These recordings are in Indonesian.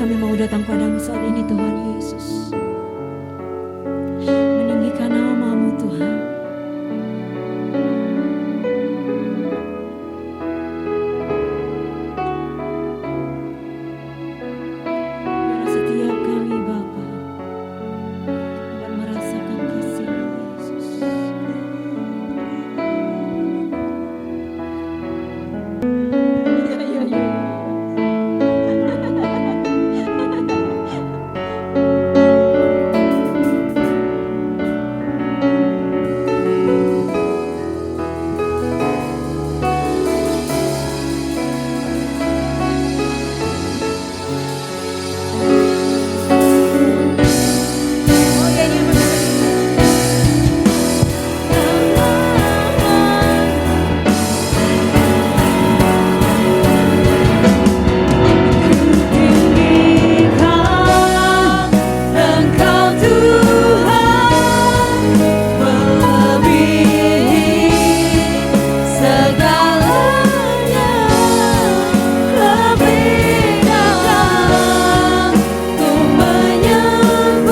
kami mau datang padamu saat ini Tuhan Yesus, meninggikan nama-Mu Tuhan. Biar setiap kami Bapa dapat merasakan kasih-Mu Yesus. Ya, ya, ya. Oh ya, ini apa? Tinggikan Engkau Tuhan, melebihi segalanya, lebih dalam ku menyembah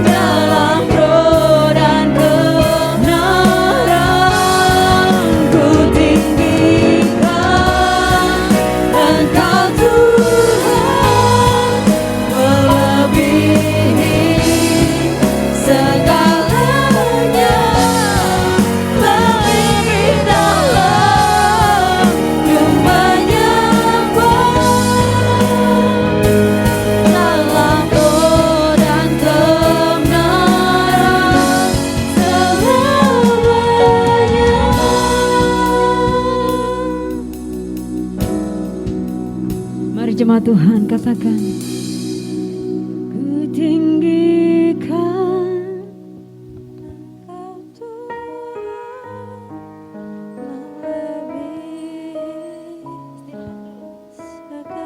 dalam roh dan kebenaran. Ku tinggikan Engkau Tuhan, melebihi segalanya, lebih dalam ku menyembah dalam roh dan kebenaran selamanya. Mari jemaat Tuhan katakan, ku tinggikan Engkau Tuhan, melebihi segala.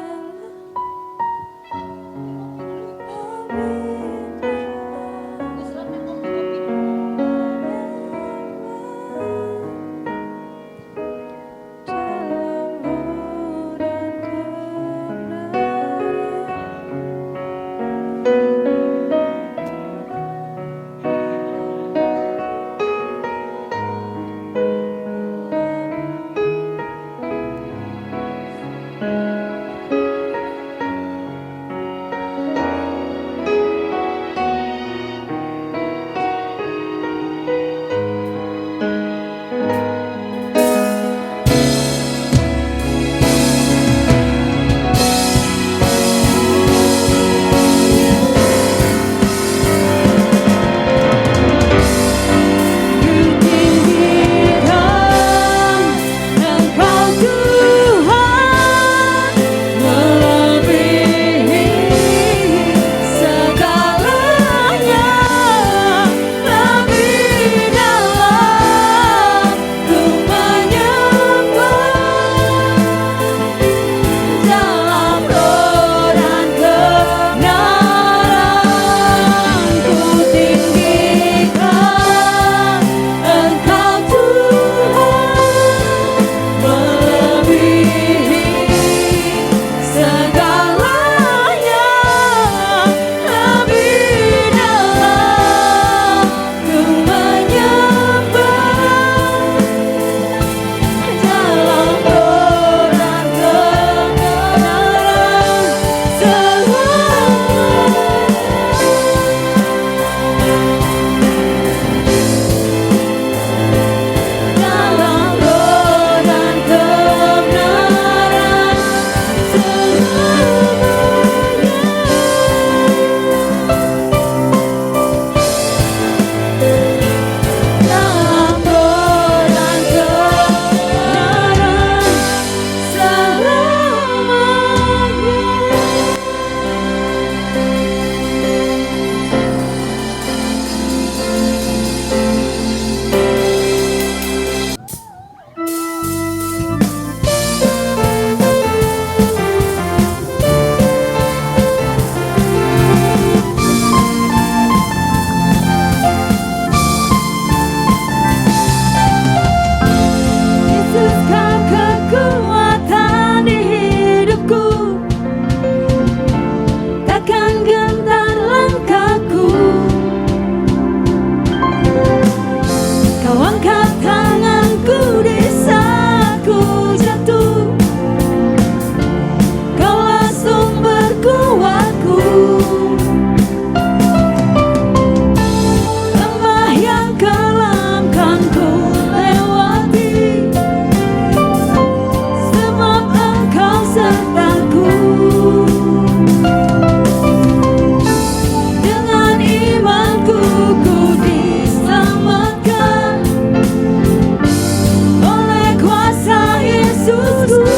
Kaulah sumber kuatku. Lembah yang kelam kan ku lewati, sebab Engkau sertaku. Dengan imanku ku diselamatkan oleh kuasa Yesusku.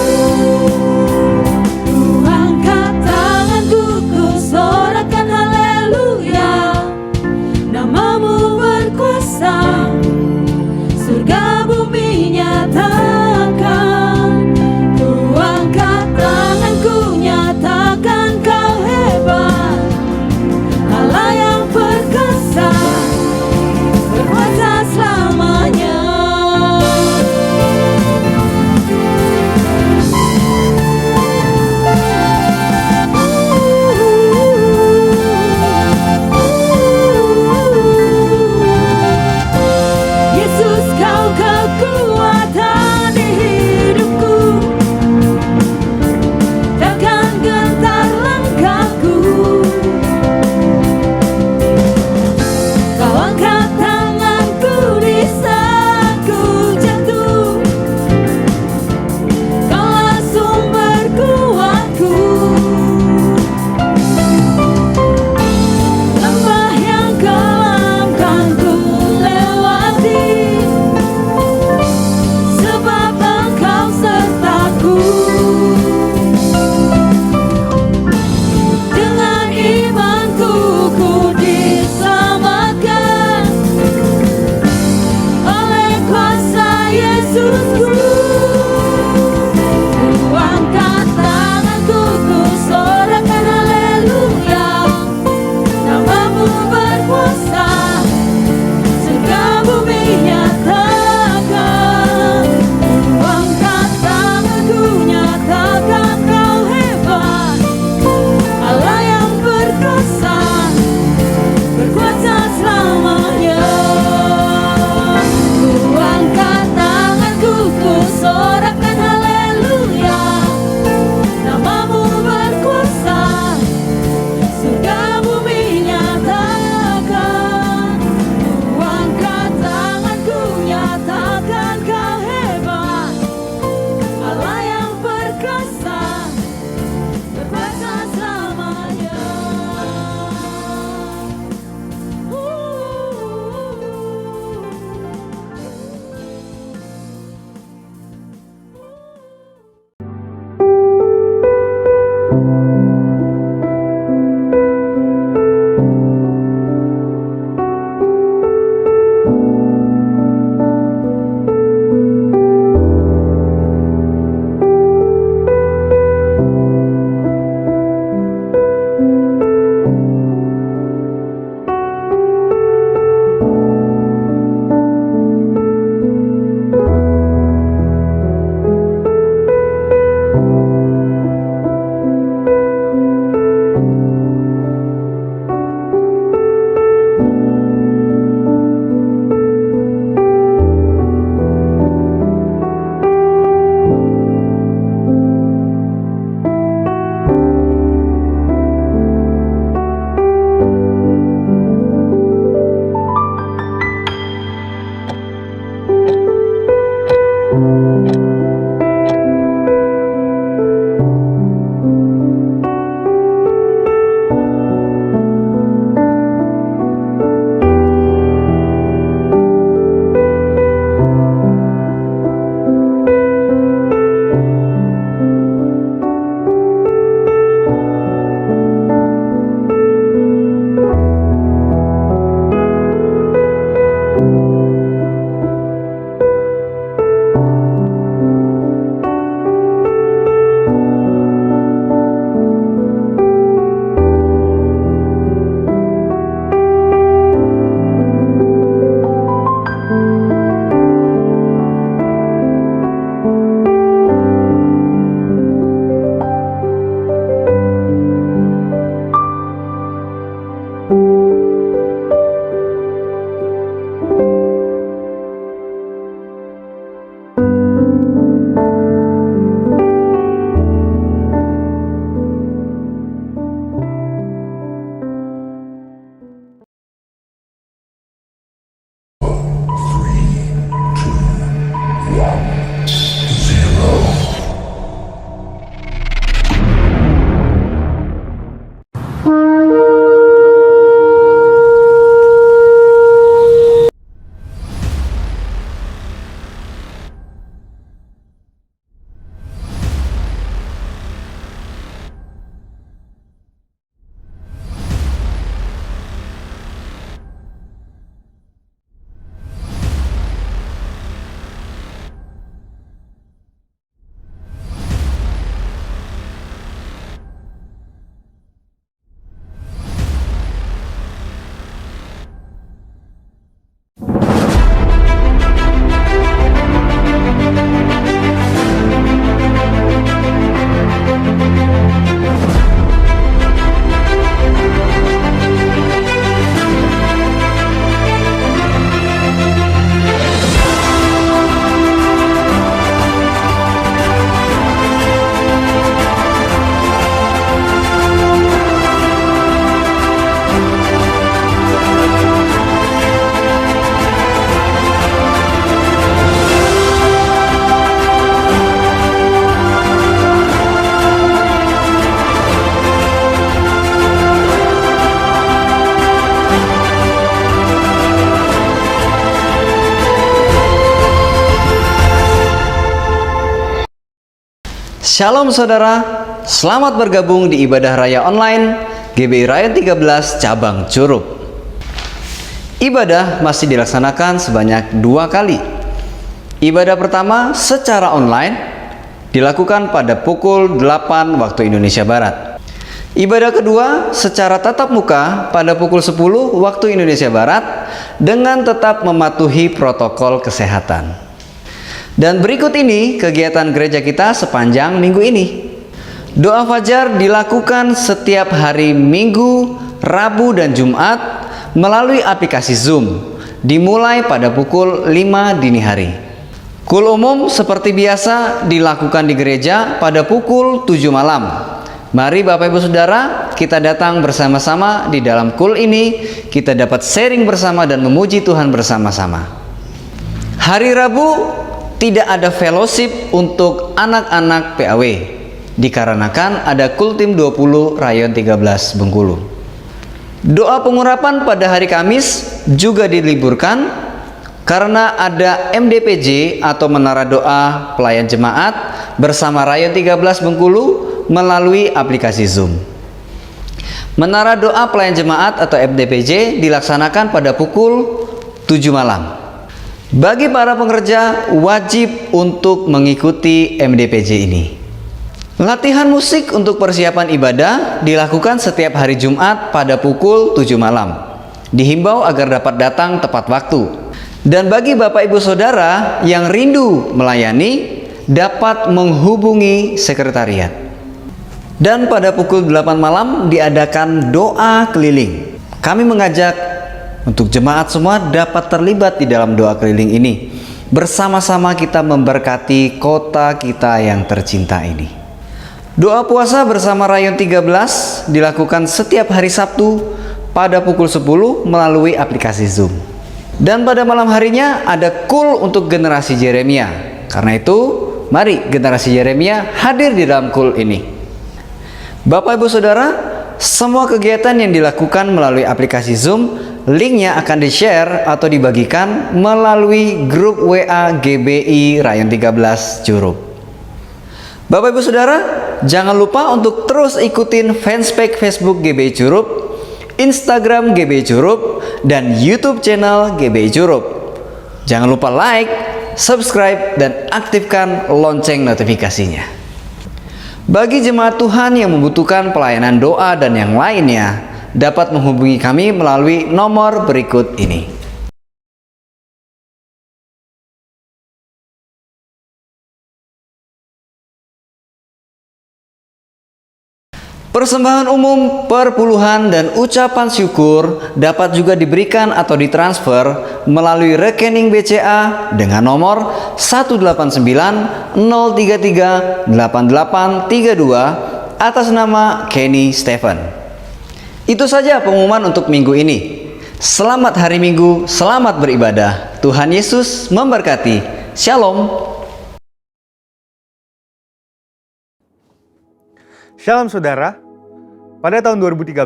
Shalom saudara, selamat bergabung di ibadah raya online GBI Rayon 13 cabang Curup. Ibadah masih dilaksanakan sebanyak 2 kali. Ibadah pertama secara online dilakukan pada pukul 8 waktu Indonesia Barat. Ibadah kedua secara tatap muka pada pukul 10 waktu Indonesia Barat dengan tetap mematuhi protokol kesehatan. Dan berikut ini kegiatan gereja kita sepanjang minggu ini. Doa fajar dilakukan setiap hari Minggu, Rabu, dan Jumat melalui aplikasi Zoom, dimulai pada pukul 5 dini hari. Kul umum seperti biasa dilakukan di gereja pada pukul 7 malam. Mari Bapak Ibu Saudara, kita datang bersama-sama di dalam kul ini, kita dapat sharing bersama dan memuji Tuhan bersama-sama. Hari Rabu tidak ada fellowship untuk anak-anak PAW dikarenakan ada Kultim 20 Rayon 13 Bengkulu. Doa pengurapan pada hari Kamis juga diliburkan karena ada MDPJ atau Menara Doa Pelayan Jemaat bersama Rayon 13 Bengkulu melalui aplikasi Zoom. Menara Doa Pelayan Jemaat atau MDPJ dilaksanakan pada pukul 7 malam. Bagi para pengerja wajib untuk mengikuti MDPJ ini. Latihan musik untuk persiapan ibadah dilakukan setiap hari Jumat pada pukul 7 malam. Dihimbau agar dapat datang tepat waktu. Dan bagi Bapak Ibu Saudara yang rindu melayani, dapat menghubungi sekretariat. Dan pada pukul 8 malam diadakan doa keliling. Kami mengajak untuk jemaat semua dapat terlibat di dalam doa keliling ini. Bersama-sama kita memberkati kota kita yang tercinta ini. Doa puasa bersama Rayon 13 dilakukan setiap hari Sabtu pada pukul 10 melalui aplikasi Zoom. Dan pada malam harinya ada kul untuk generasi Yeremia. Karena itu, mari generasi Yeremia hadir di dalam kul ini. Bapak Ibu Saudara, semua kegiatan yang dilakukan melalui aplikasi Zoom, linknya akan di-share atau dibagikan melalui grup WA GBI Rayon 13 Curup. Bapak Ibu Saudara, jangan lupa untuk terus ikutin fanspage Facebook GBI Curup, Instagram GBI Curup, dan YouTube channel GBI Curup. Jangan lupa like, subscribe, dan aktifkan lonceng notifikasinya. Bagi jemaat Tuhan yang membutuhkan pelayanan doa dan yang lainnya, dapat menghubungi kami melalui nomor berikut ini. Persembahan umum, perpuluhan, dan ucapan syukur dapat juga diberikan atau ditransfer melalui rekening BCA dengan nomor 189-033-8832 atas nama Kenny Stephen. Itu saja pengumuman untuk minggu ini. Selamat hari Minggu, selamat beribadah. Tuhan Yesus memberkati. Shalom. Shalom saudara, pada tahun 2013,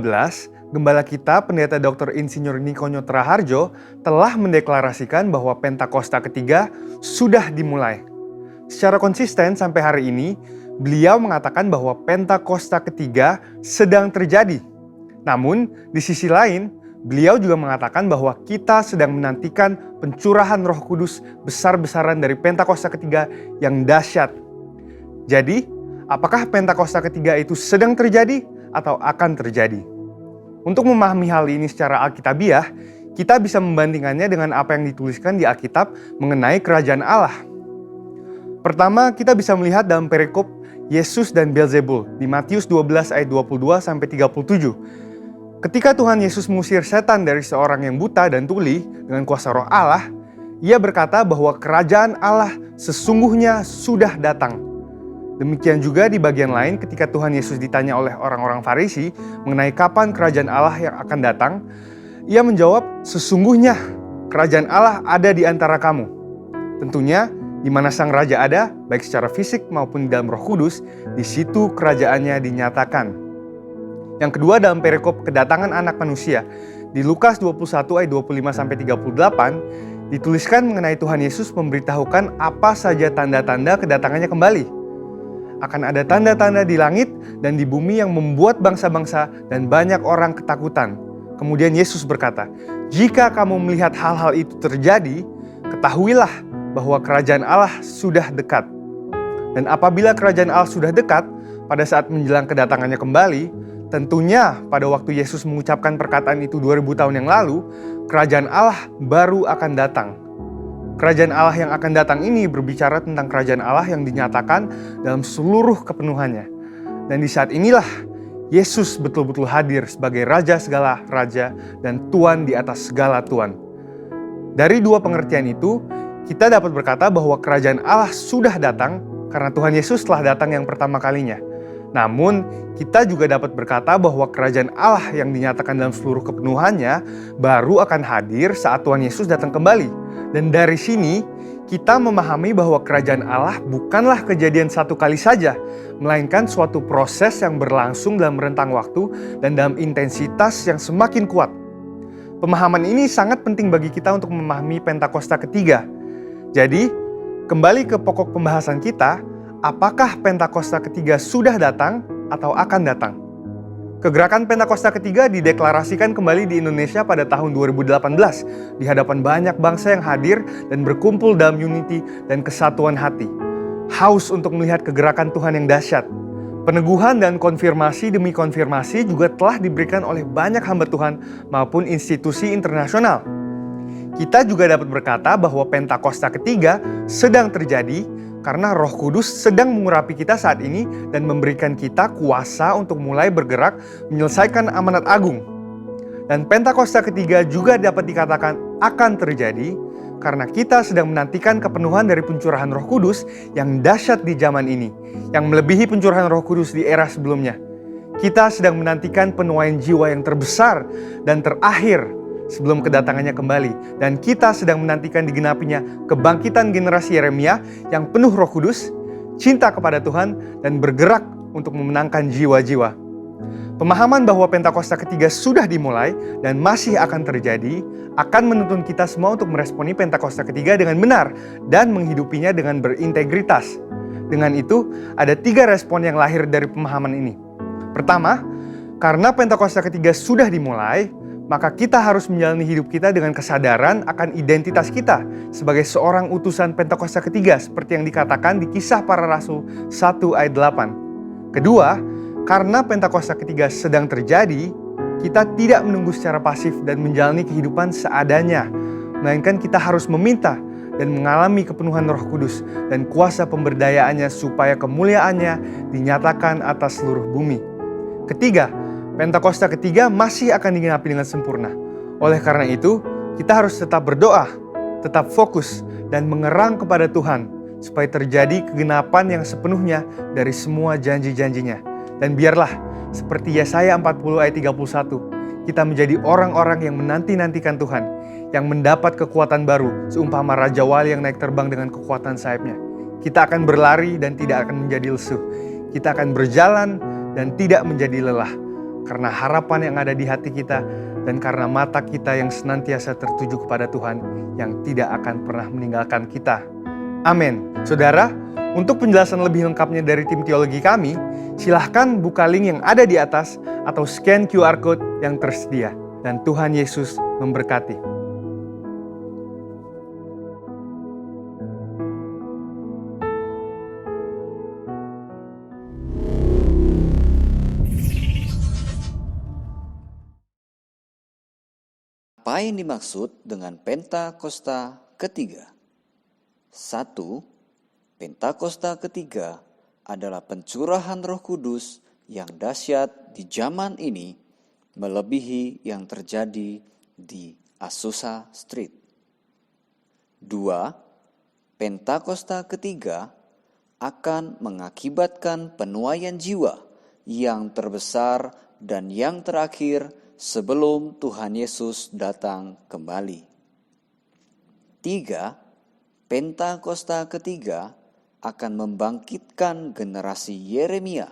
Gembala kita Pendeta Dr. Insinyur Nikonyo Traharjo telah mendeklarasikan bahwa Pentakosta ketiga sudah dimulai. Secara konsisten sampai hari ini, beliau mengatakan bahwa Pentakosta ketiga sedang terjadi. Namun, di sisi lain, beliau juga mengatakan bahwa kita sedang menantikan pencurahan Roh Kudus besar-besaran dari Pentakosta ketiga yang dahsyat. Jadi, apakah Pentakosta ketiga itu sedang terjadi atau akan terjadi? Untuk memahami hal ini secara alkitabiah, kita bisa membandingkannya dengan apa yang dituliskan di Alkitab mengenai kerajaan Allah. Pertama, kita bisa melihat dalam perikop Yesus dan Beelzebul di Matius 12 ayat 22-37. Ketika Tuhan Yesus mengusir setan dari seorang yang buta dan tuli dengan kuasa Roh Allah, Ia berkata bahwa kerajaan Allah sesungguhnya sudah datang. Demikian juga di bagian lain ketika Tuhan Yesus ditanya oleh orang-orang Farisi mengenai kapan kerajaan Allah yang akan datang, Ia menjawab, sesungguhnya kerajaan Allah ada di antara kamu. Tentunya di mana sang raja ada, baik secara fisik maupun di dalam Roh Kudus, di situ kerajaannya dinyatakan. Yang kedua dalam perikop kedatangan anak manusia, di Lukas 21 ayat 25-38, dituliskan mengenai Tuhan Yesus memberitahukan apa saja tanda-tanda kedatangannya kembali. akan ada tanda-tanda di langit dan di bumi yang membuat bangsa-bangsa dan banyak orang ketakutan. Kemudian Yesus berkata, "Jika kamu melihat hal-hal itu terjadi, ketahuilah bahwa kerajaan Allah sudah dekat." Dan apabila kerajaan Allah sudah dekat, pada saat menjelang kedatangannya kembali, tentunya pada waktu Yesus mengucapkan perkataan itu 2000 tahun yang lalu, kerajaan Allah baru akan datang. Kerajaan Allah yang akan datang ini berbicara tentang kerajaan Allah yang dinyatakan dalam seluruh kepenuhannya. Dan di saat inilah Yesus betul-betul hadir sebagai Raja segala Raja dan Tuan di atas segala Tuan. Dari dua pengertian itu, kita dapat berkata bahwa kerajaan Allah sudah datang karena Tuhan Yesus telah datang yang pertama kalinya. Namun, kita juga dapat berkata bahwa kerajaan Allah yang dinyatakan dalam seluruh kepenuhannya baru akan hadir saat Tuhan Yesus datang kembali. Dan dari sini, kita memahami bahwa kerajaan Allah bukanlah kejadian satu kali saja, melainkan suatu proses yang berlangsung dalam rentang waktu dan dalam intensitas yang semakin kuat. Pemahaman ini sangat penting bagi kita untuk memahami Pentakosta ketiga. Jadi, kembali ke pokok pembahasan kita, apakah Pentakosta ketiga sudah datang atau akan datang? Kegerakan Pentakosta ketiga dideklarasikan kembali di Indonesia pada tahun 2018 di hadapan banyak bangsa yang hadir dan berkumpul dalam unity dan kesatuan hati. Haus untuk melihat kegerakan Tuhan yang dahsyat. Peneguhan dan konfirmasi demi konfirmasi juga telah diberikan oleh banyak hamba Tuhan maupun institusi internasional. Kita juga dapat berkata bahwa Pentakosta ketiga sedang terjadi karena Roh Kudus sedang mengurapi kita saat ini dan memberikan kita kuasa untuk mulai bergerak menyelesaikan amanat agung. Dan Pentakosta ketiga juga dapat dikatakan akan terjadi karena kita sedang menantikan kepenuhan dari pencurahan Roh Kudus yang dahsyat di zaman ini, yang melebihi pencurahan Roh Kudus di era sebelumnya. Kita sedang menantikan penuaian jiwa yang terbesar dan terakhir sebelum kedatangannya kembali. Dan kita sedang menantikan digenapinya kebangkitan generasi Yeremia yang penuh Roh Kudus, cinta kepada Tuhan, dan bergerak untuk memenangkan jiwa-jiwa. Pemahaman bahwa Pentakosta ketiga sudah dimulai dan masih akan terjadi akan menuntun kita semua untuk meresponi Pentakosta ketiga dengan benar dan menghidupinya dengan berintegritas. Dengan itu, ada 3 respon yang lahir dari pemahaman ini. Pertama, karena Pentakosta ketiga sudah dimulai, maka kita harus menjalani hidup kita dengan kesadaran akan identitas kita sebagai seorang utusan Pentakosta ketiga seperti yang dikatakan di Kisah Para Rasul 1 ayat 8. Kedua, karena Pentakosta ketiga sedang terjadi, kita tidak menunggu secara pasif dan menjalani kehidupan seadanya, melainkan kita harus meminta dan mengalami kepenuhan Roh Kudus dan kuasa pemberdayaannya supaya kemuliaannya dinyatakan atas seluruh bumi. Ketiga, Pentakosta ketiga masih akan digenapi dengan sempurna. Oleh karena itu, kita harus tetap berdoa, tetap fokus, dan mengerang kepada Tuhan supaya terjadi kegenapan yang sepenuhnya dari semua janji-janjinya. Dan biarlah, seperti Yesaya 40 ayat 31, kita menjadi orang-orang yang menanti-nantikan Tuhan, yang mendapat kekuatan baru, seumpama Raja Wali yang naik terbang dengan kekuatan sayapnya. Kita akan berlari dan tidak akan menjadi lesu. Kita akan berjalan dan tidak menjadi lelah. Karena harapan yang ada di hati kita dan karena mata kita yang senantiasa tertuju kepada Tuhan yang tidak akan pernah meninggalkan kita. Amin. Saudara, untuk penjelasan lebih lengkapnya dari tim teologi kami, silahkan buka link yang ada di atas atau scan QR Code yang tersedia. Dan Tuhan Yesus memberkati. Apa yang dimaksud dengan Pentakosta ketiga? 1. Pentakosta ketiga adalah pencurahan Roh Kudus yang dahsyat di zaman ini, melebihi yang terjadi di Azusa Street. 2. Pentakosta ketiga akan mengakibatkan penuaian jiwa yang terbesar dan yang terakhir sebelum Tuhan Yesus datang kembali. 3. Pentakosta ketiga akan membangkitkan generasi Yeremia,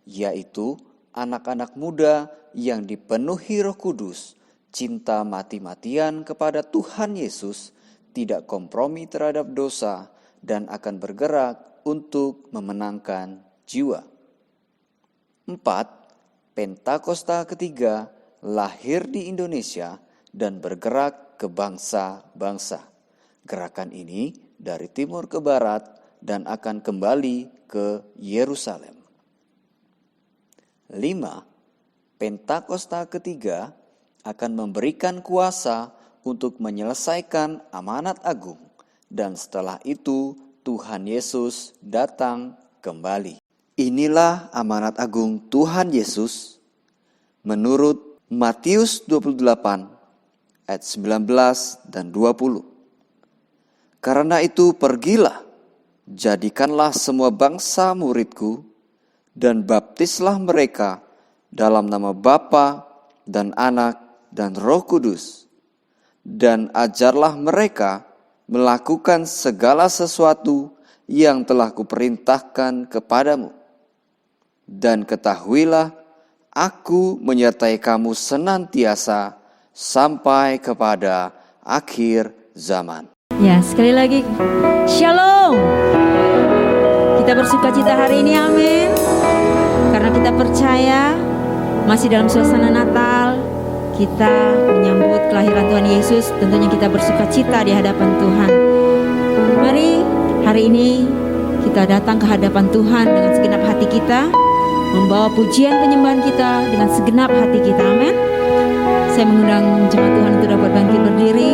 yaitu anak-anak muda yang dipenuhi Roh Kudus, cinta mati-matian kepada Tuhan Yesus, tidak kompromi terhadap dosa, dan akan bergerak untuk memenangkan jiwa. 4. Pentakosta ketiga lahir di Indonesia dan bergerak ke bangsa-bangsa. Gerakan ini dari timur ke barat dan akan kembali ke Yerusalem. 5. Pentakosta ketiga akan memberikan kuasa untuk menyelesaikan amanat agung, dan setelah itu Tuhan Yesus datang kembali. Inilah amanat agung Tuhan Yesus menurut Matius 28 ayat 19 dan 20. Karena itu pergilah, jadikanlah semua bangsa muridku, dan baptislah mereka dalam nama Bapa dan Anak dan Roh Kudus, dan ajarlah mereka melakukan segala sesuatu yang telah kuperintahkan kepadamu. Dan ketahuilah, aku menyertai kamu senantiasa sampai kepada akhir zaman. Ya, sekali lagi, Shalom. Kita bersukacita hari ini, amin. Karena kita percaya masih dalam suasana Natal, kita menyambut kelahiran Tuhan Yesus. Tentunya kita bersukacita di hadapan Tuhan. Mari hari ini kita datang ke hadapan Tuhan dengan segenap hati kita, membawa pujian penyembahan kita dengan segenap hati kita, amin. Saya mengundang jemaat Tuhan untuk dapat bangkit berdiri.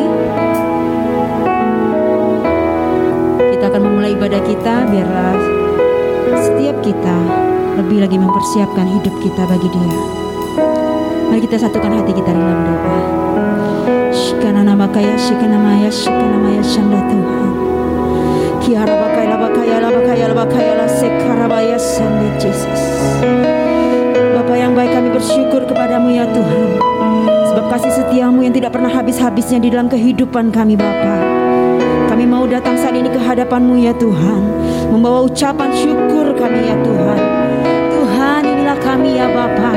Kita akan memulai ibadah kita, biarlah setiap kita lebih lagi mempersiapkan hidup kita bagi Dia. Mari kita satukan hati kita dalam doa. Shikana namakaya, shikana maya, shanda Tuhan. Kiara bakaya la sekarabaya sanda Jesus. Bapa yang baik, kami bersyukur kepadamu ya Tuhan, sebab kasih setiamu yang tidak pernah habis-habisnya di dalam kehidupan kami Bapa. Kami mau datang saat ini ke hadapan-Mu ya Tuhan, membawa ucapan syukur kami ya Tuhan. Tuhan, inilah kami ya Bapa,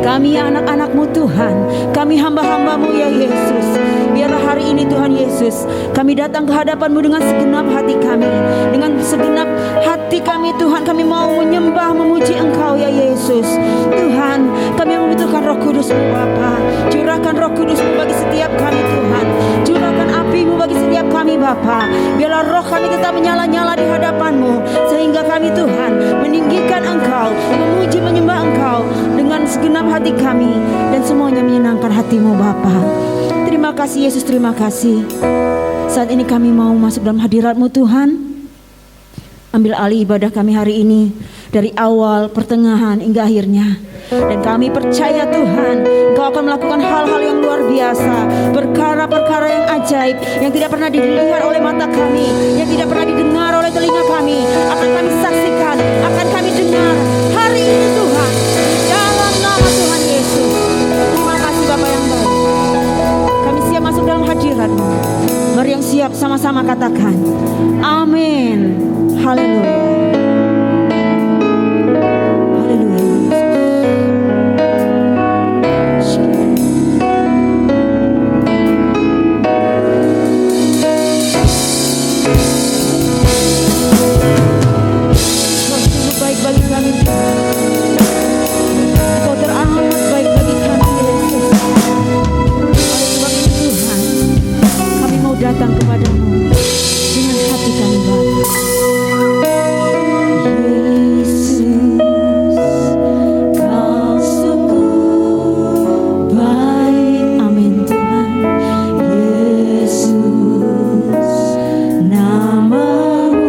kami ya anak-anak-Mu Tuhan, kami hamba-hamba-Mu ya Yesus. Biarlah hari ini Tuhan Yesus, kami datang ke hadapan-Mu dengan segenap hati kami, dengan segenap hati kami Tuhan, kami mau menyembah, memuji Engkau ya Yesus. Tuhan, kami membutuhkan Roh Kudus-Mu Bapa. Curahkan Roh Kudus-Mu bagi setiap kami Tuhan, curahkan api-Mu bagi setiap kami Bapa. Biarlah roh kami tetap menyala-nyala di hadapan-Mu, sehingga kami Tuhan meninggikan Engkau, memuji menyembah Engkau dengan segenap hati kami, dan semuanya menyenangkan hati-Mu Bapa. Terima kasih Yesus, terima kasih. Saat ini kami mau masuk dalam hadirat-Mu Tuhan. Ambil alih ibadah kami hari ini, dari awal, pertengahan, hingga akhirnya. Dan kami percaya Tuhan, Engkau akan melakukan hal-hal yang luar biasa, perkara-perkara yang ajaib, yang tidak pernah dilihat oleh mata kami, yang tidak pernah didengar oleh telinga kami, akan kami saksikan, akan kami dengar hari ini Tuhan, dalam nama Tuhan Yesus. Terima kasih Bapa yang baik. Kami siap masuk dalam hadirat-Mu. Mari yang siap sama-sama katakan amin. Haleluya. Datang kepadamu dengan hati kami Bapa. Yesus, Kau sungguh baik. Amin Tuhan. Yesus, nama-Mu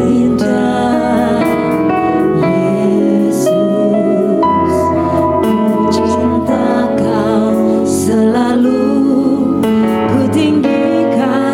indah. Yesus, ku cinta Kau selalu. Tinggikan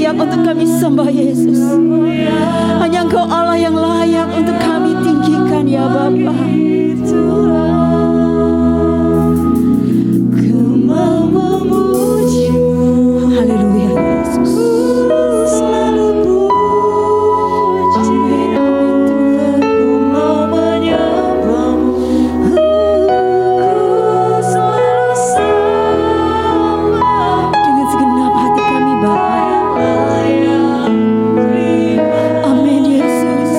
layak untuk kami sembah Yesus. Hanya Engkau Allah yang layak untuk kami tinggikan ya Bapa. Haleluya Yesus. Dengan segenap hati kami Bapa. Amin Yesus.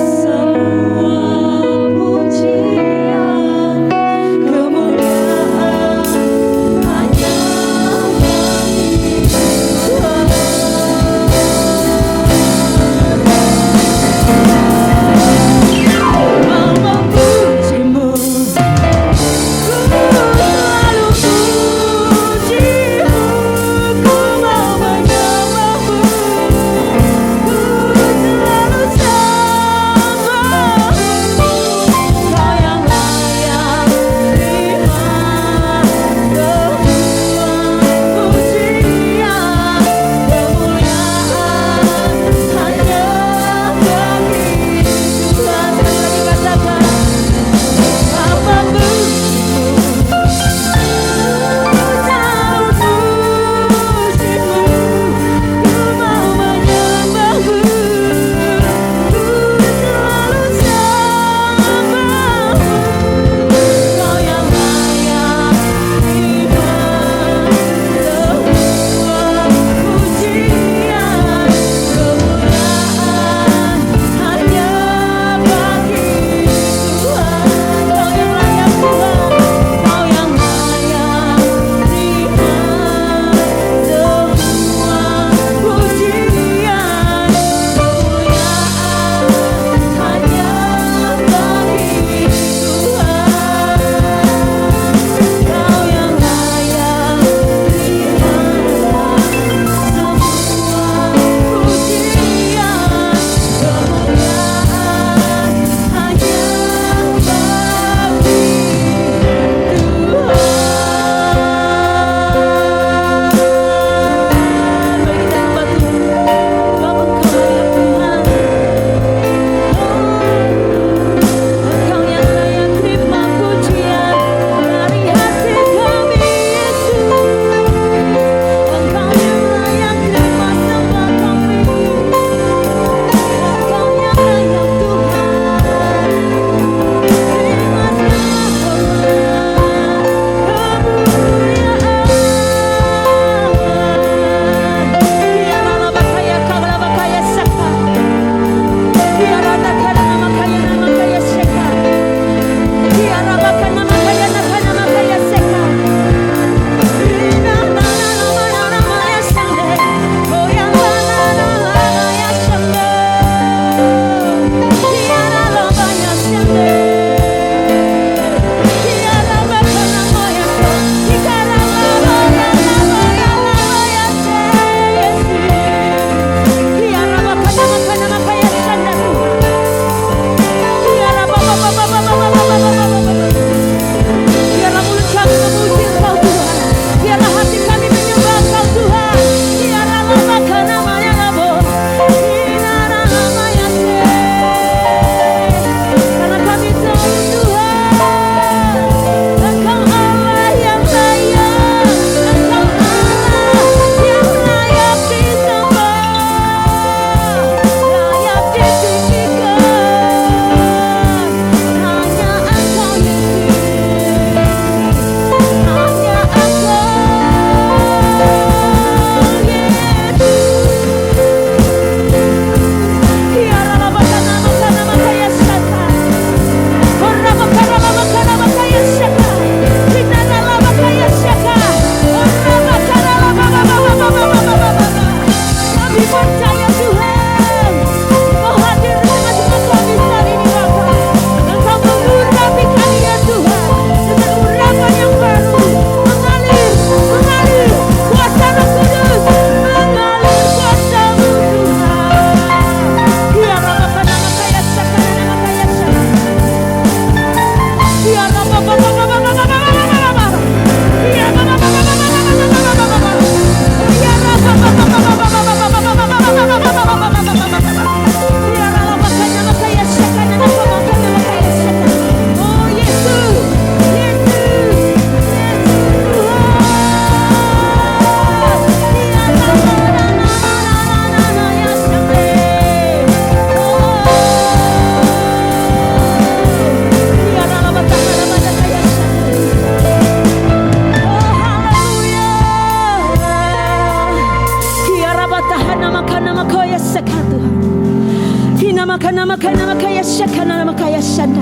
makaya shakana makaya shanda.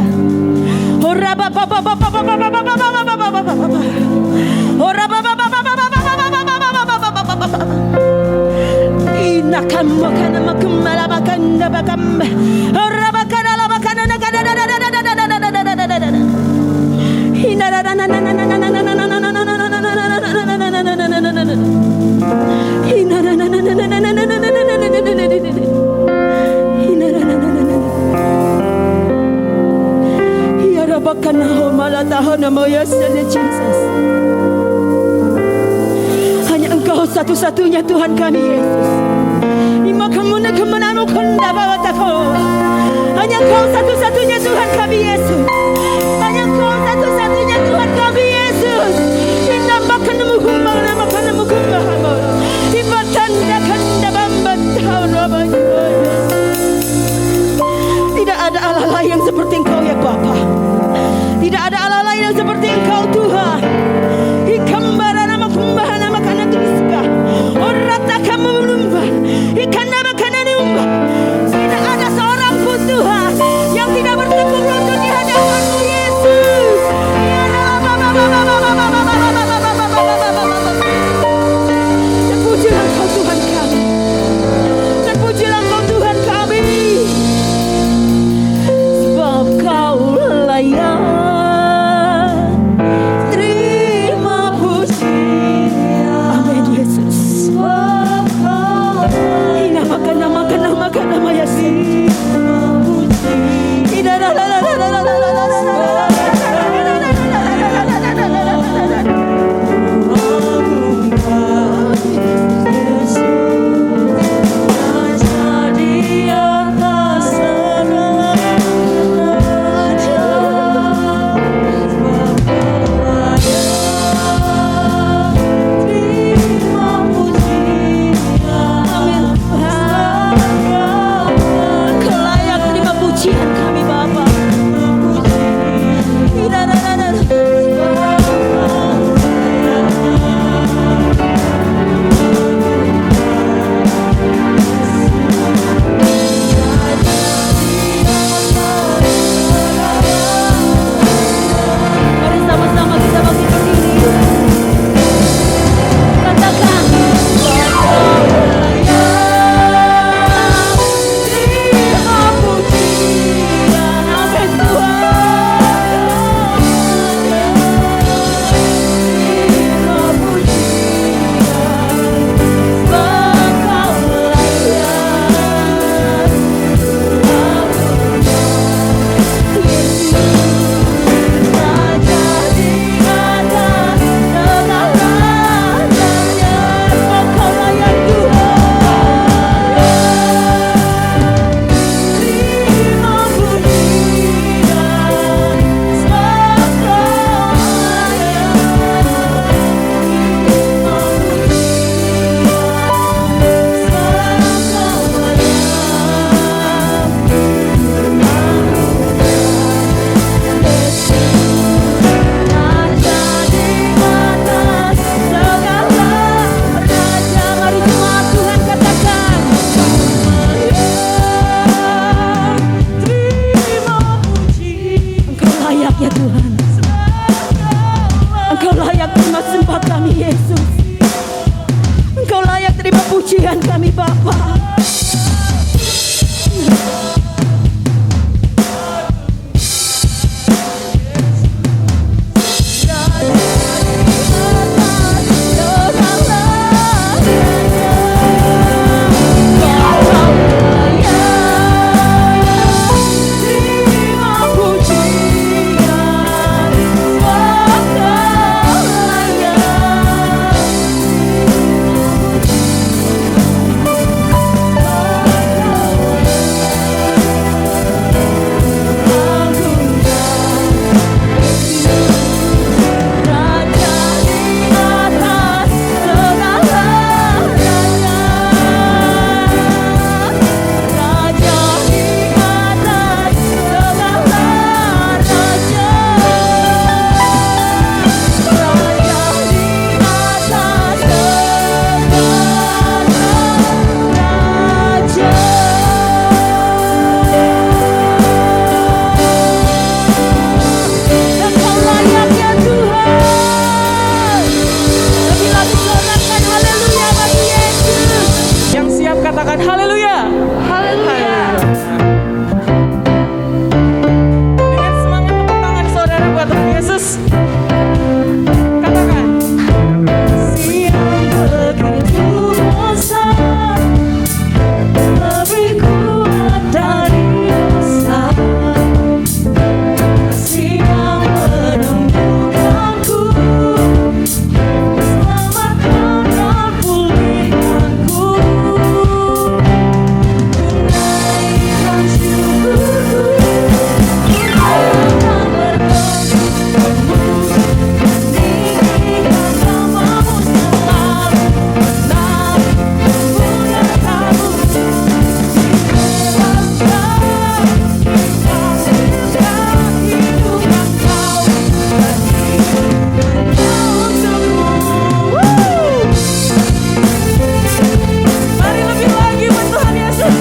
Ora ba ba ba ba ba ba ba ba ba ba ba ba ba ba. Ora ba ba ba ba ba ba ba ba ba ba ba ba. Inakam makana makumala makanda bakam. Ora bakana la bakana na kana na na na na na na na na na. Inara na na na na na na na na na na na na. Jesus. Hanya Engkau satu-satunya Tuhan kami Yesus. Hanya Engkau satu-satunya Tuhan kami Yesus. Hanya Engkau satu-satunya Tuhan kami Yesus. Tidak ada Allah lain yang seperti Engkau ya Bapa. Tidak ada Allah lain yang seperti Engkau Tuhan. Ikambara nama kumbaha nama kana tuska. Orata kamu menumba. Ikana makana numba. Tidak ada seorang pun Tuhan yang tidak bertekuk lutut di hadapan-Mu Yesus. Ya terpujilah Engkau Tuhan kami. Terpujilah Engkau Tuhan kami. Sebab Kau layak. haleluya. Haleluya. Dengan semangat tepuk tangan saudara buat Tuhan Yesus. Katakan. Siang begitu besar, lebih kuat dari dosa. Kasih yang menemukanku, selamatkan dan pulihkanku. Naikkan syukurku, ku akan berdoa-mu, tinggikan namamu selalu. Memuliakanmu, dibebaskan, dibangkitkan hidup yang kau bagi hanya untukmu. Mari lebih lagi buat Tuhan Yesus.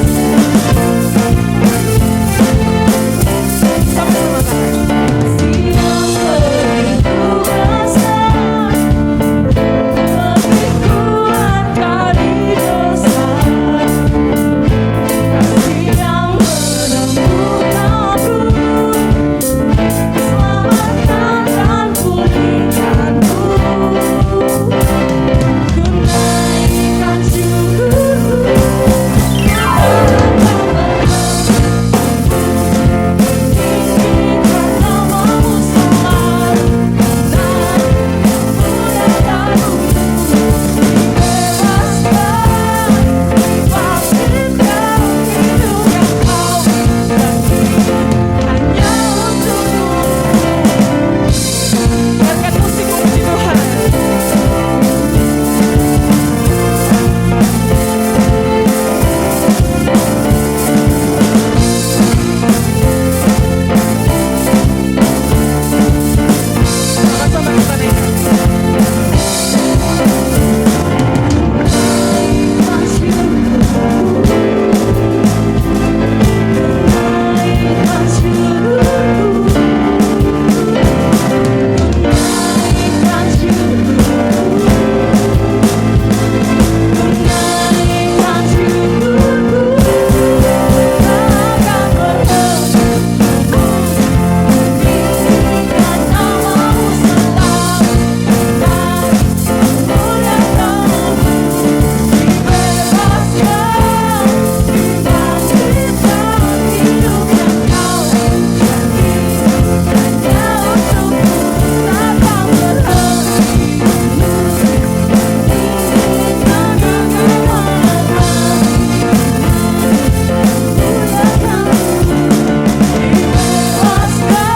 Sama-sama katakan. Siang begitu besar, lebih kuat dari dosa. Kasih yang menemukanku, selamatkan dan pulihkanku. Ku naikkan syukurku, ku akan berdoa-mu, tinggikan namamu selalu. Memuliakanmu, dibebaskan, dibangkitkan hidup yang kau bagi hanya untukmu. Biarkan musik memuji Tuhan. Sama-sama kita naikkan. Naikkan syukurku, naikkan syukurku, naikkan syukurku, naikkan syukurku, akan berdoa-mu, tinggikan namamu selalu. Memuliakanmu, dibebaskan, dibangkitkan hidup yang kau bagi hanya untukmu. Takkan berhenti, tinggikan namamu, memuliakanmu, dibebaskan, dibangkitkan hidup yang kau bagi hanya untukmu. Takkan berhenti, tinggikan namamu selalu.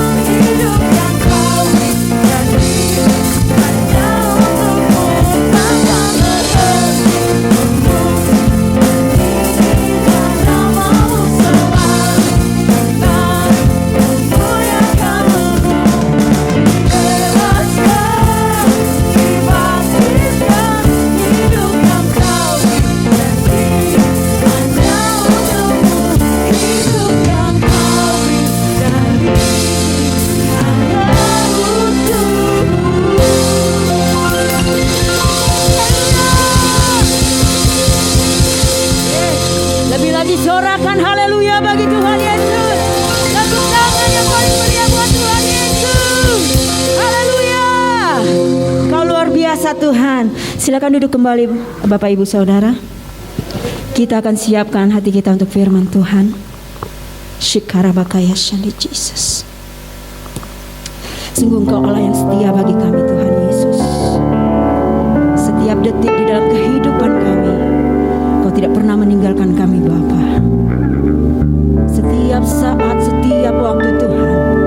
Memuliakanmu, dibebaskan, dibangkitkan hidup yang kau bagi hanya untukmu. Hidup yang kau beri hanya untukmu. Lebih lagi sorakan haleluya bagi Tuhan Yesus. Tepuk tangan yang paling meriah buat Tuhan Yesus. Haleluya. Kau luar biasa Tuhan. Silakan duduk kembali Bapak Ibu Saudara. Kita akan siapkan hati kita untuk firman Tuhan. Shikarabakaya Shandi Jesus. Sungguh Engkau Allah yang setia bagi kami Tuhan Yesus. Setiap detik di dalam kehidupan kami, Kau tidak pernah meninggalkan kami Bapa. Setiap saat, setiap waktu Tuhan,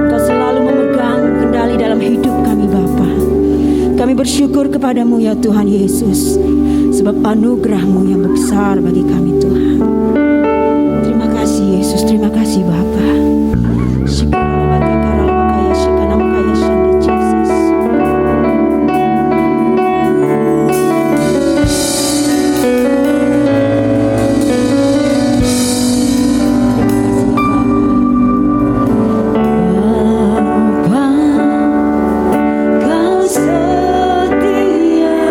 Kau selalu memegang kendali dalam hidup kami Bapa. Kami bersyukur kepadamu ya Tuhan Yesus, sebab anugerah-Mu yang besar bagi kami Tuhan. Terima kasih Yesus, terima kasih Bapa. Kau setia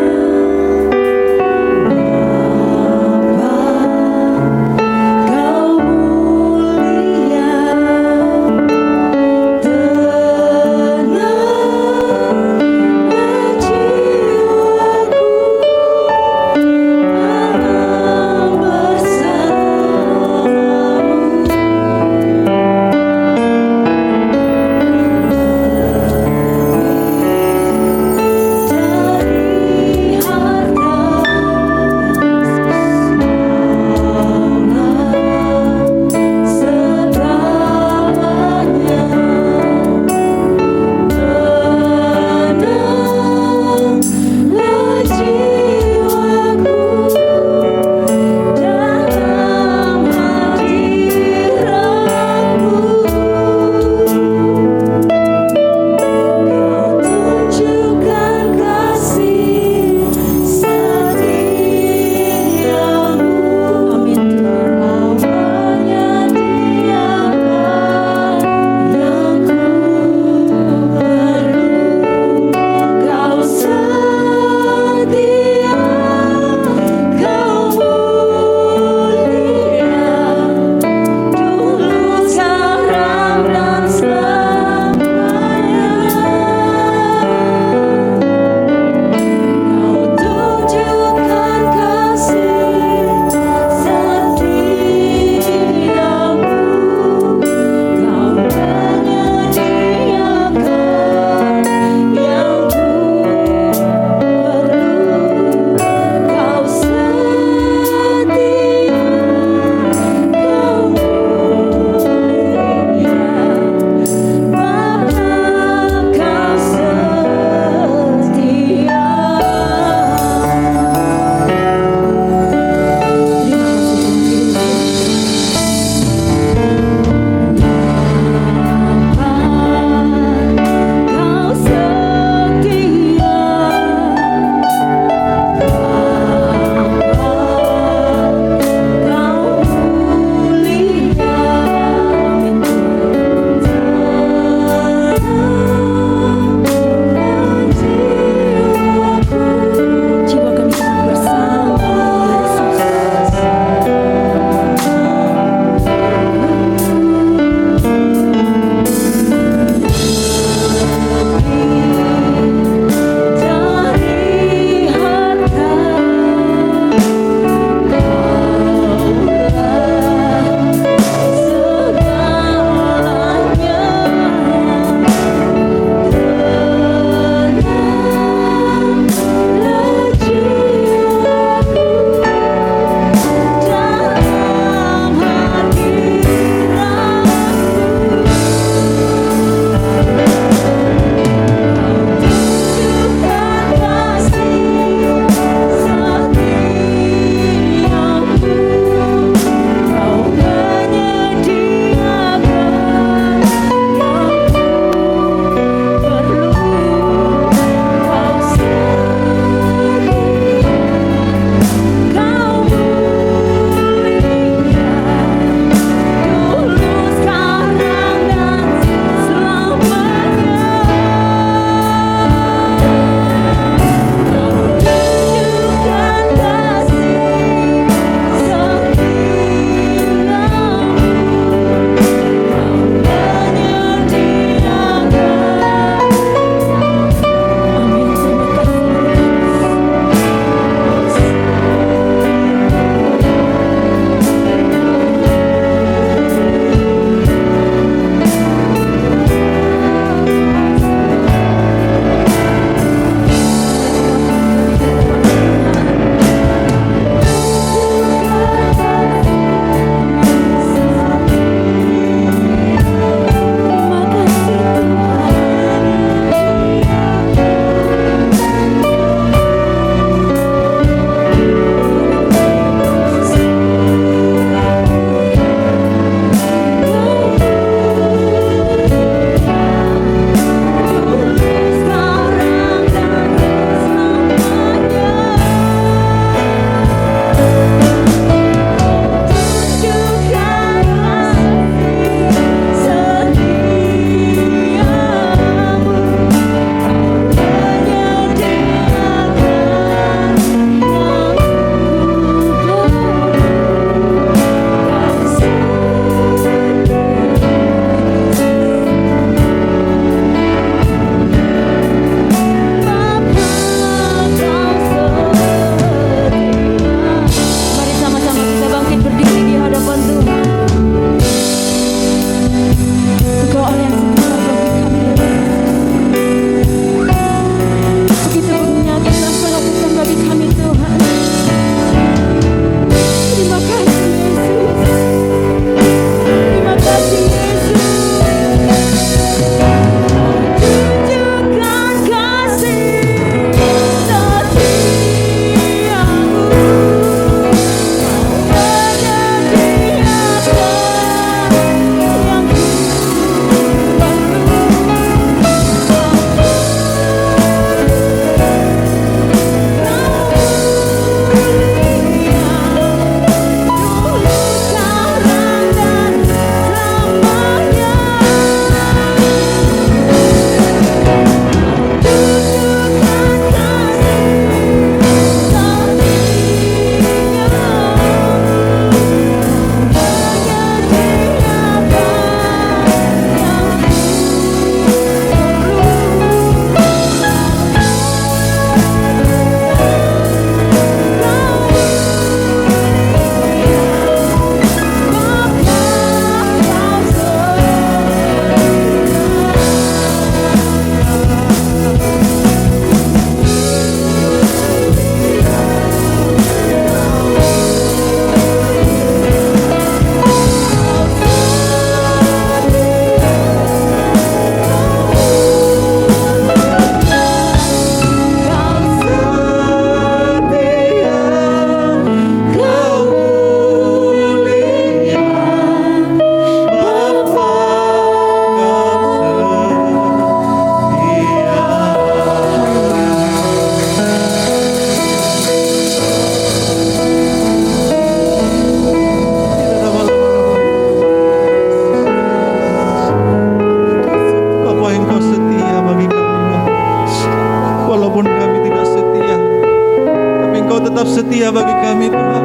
setia bagi kami Tuhan.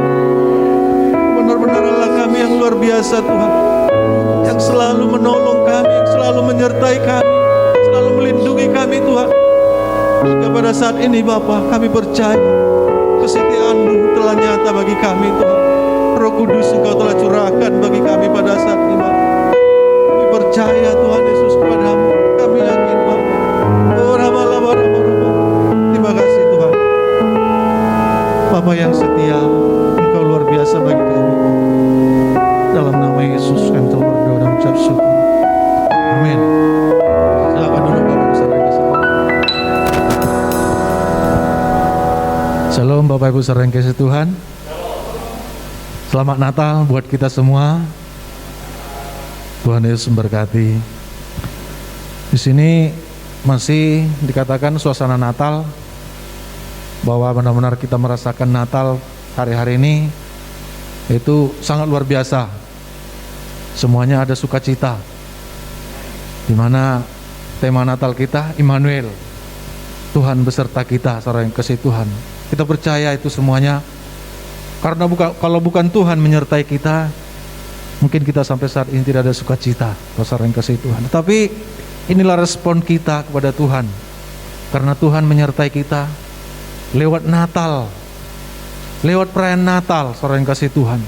Benar-benar Allah kami yang luar biasa Tuhan, yang selalu menolong kami, yang selalu menyertai kami, selalu melindungi kami Tuhan. Hingga pada saat ini Bapa, kami percaya kesetiaan-Mu telah nyata bagi kami Tuhan. Roh Kudus Engkau telah curahkan bagi kami pada saat ini Bapa. Kami percaya Tuhan Yesus kepadamu. Kami yakin Bapa. Terima kasih Tuhan. Bapa yang setia, Engkau luar biasa bagi kami. Dalam nama Yesus kami telah berdoa dan mengucap syukur. Amin. Silakan duduk Bapak Ibu saudara yang kasih Tuhan. Shalom Bapak Ibu saudara yang kasih Tuhan. Selamat Natal buat kita semua. Tuhan Yesus memberkati. Di sini masih dikatakan suasana Natal, bahwa benar-benar kita merasakan Natal hari-hari ini itu sangat luar biasa. Semuanya ada sukacita. Di mana tema Natal kita Immanuel, Tuhan beserta kita, saudara yang kasih Tuhan. Kita percaya itu semuanya karena kalau bukan Tuhan menyertai kita, mungkin kita sampai saat ini tidak ada sukacita, saudara yang kasih Tuhan. Tetapi inilah respon kita kepada Tuhan, karena Tuhan menyertai kita lewat Natal, lewat perayaan Natal, saudara yang kasih Tuhan.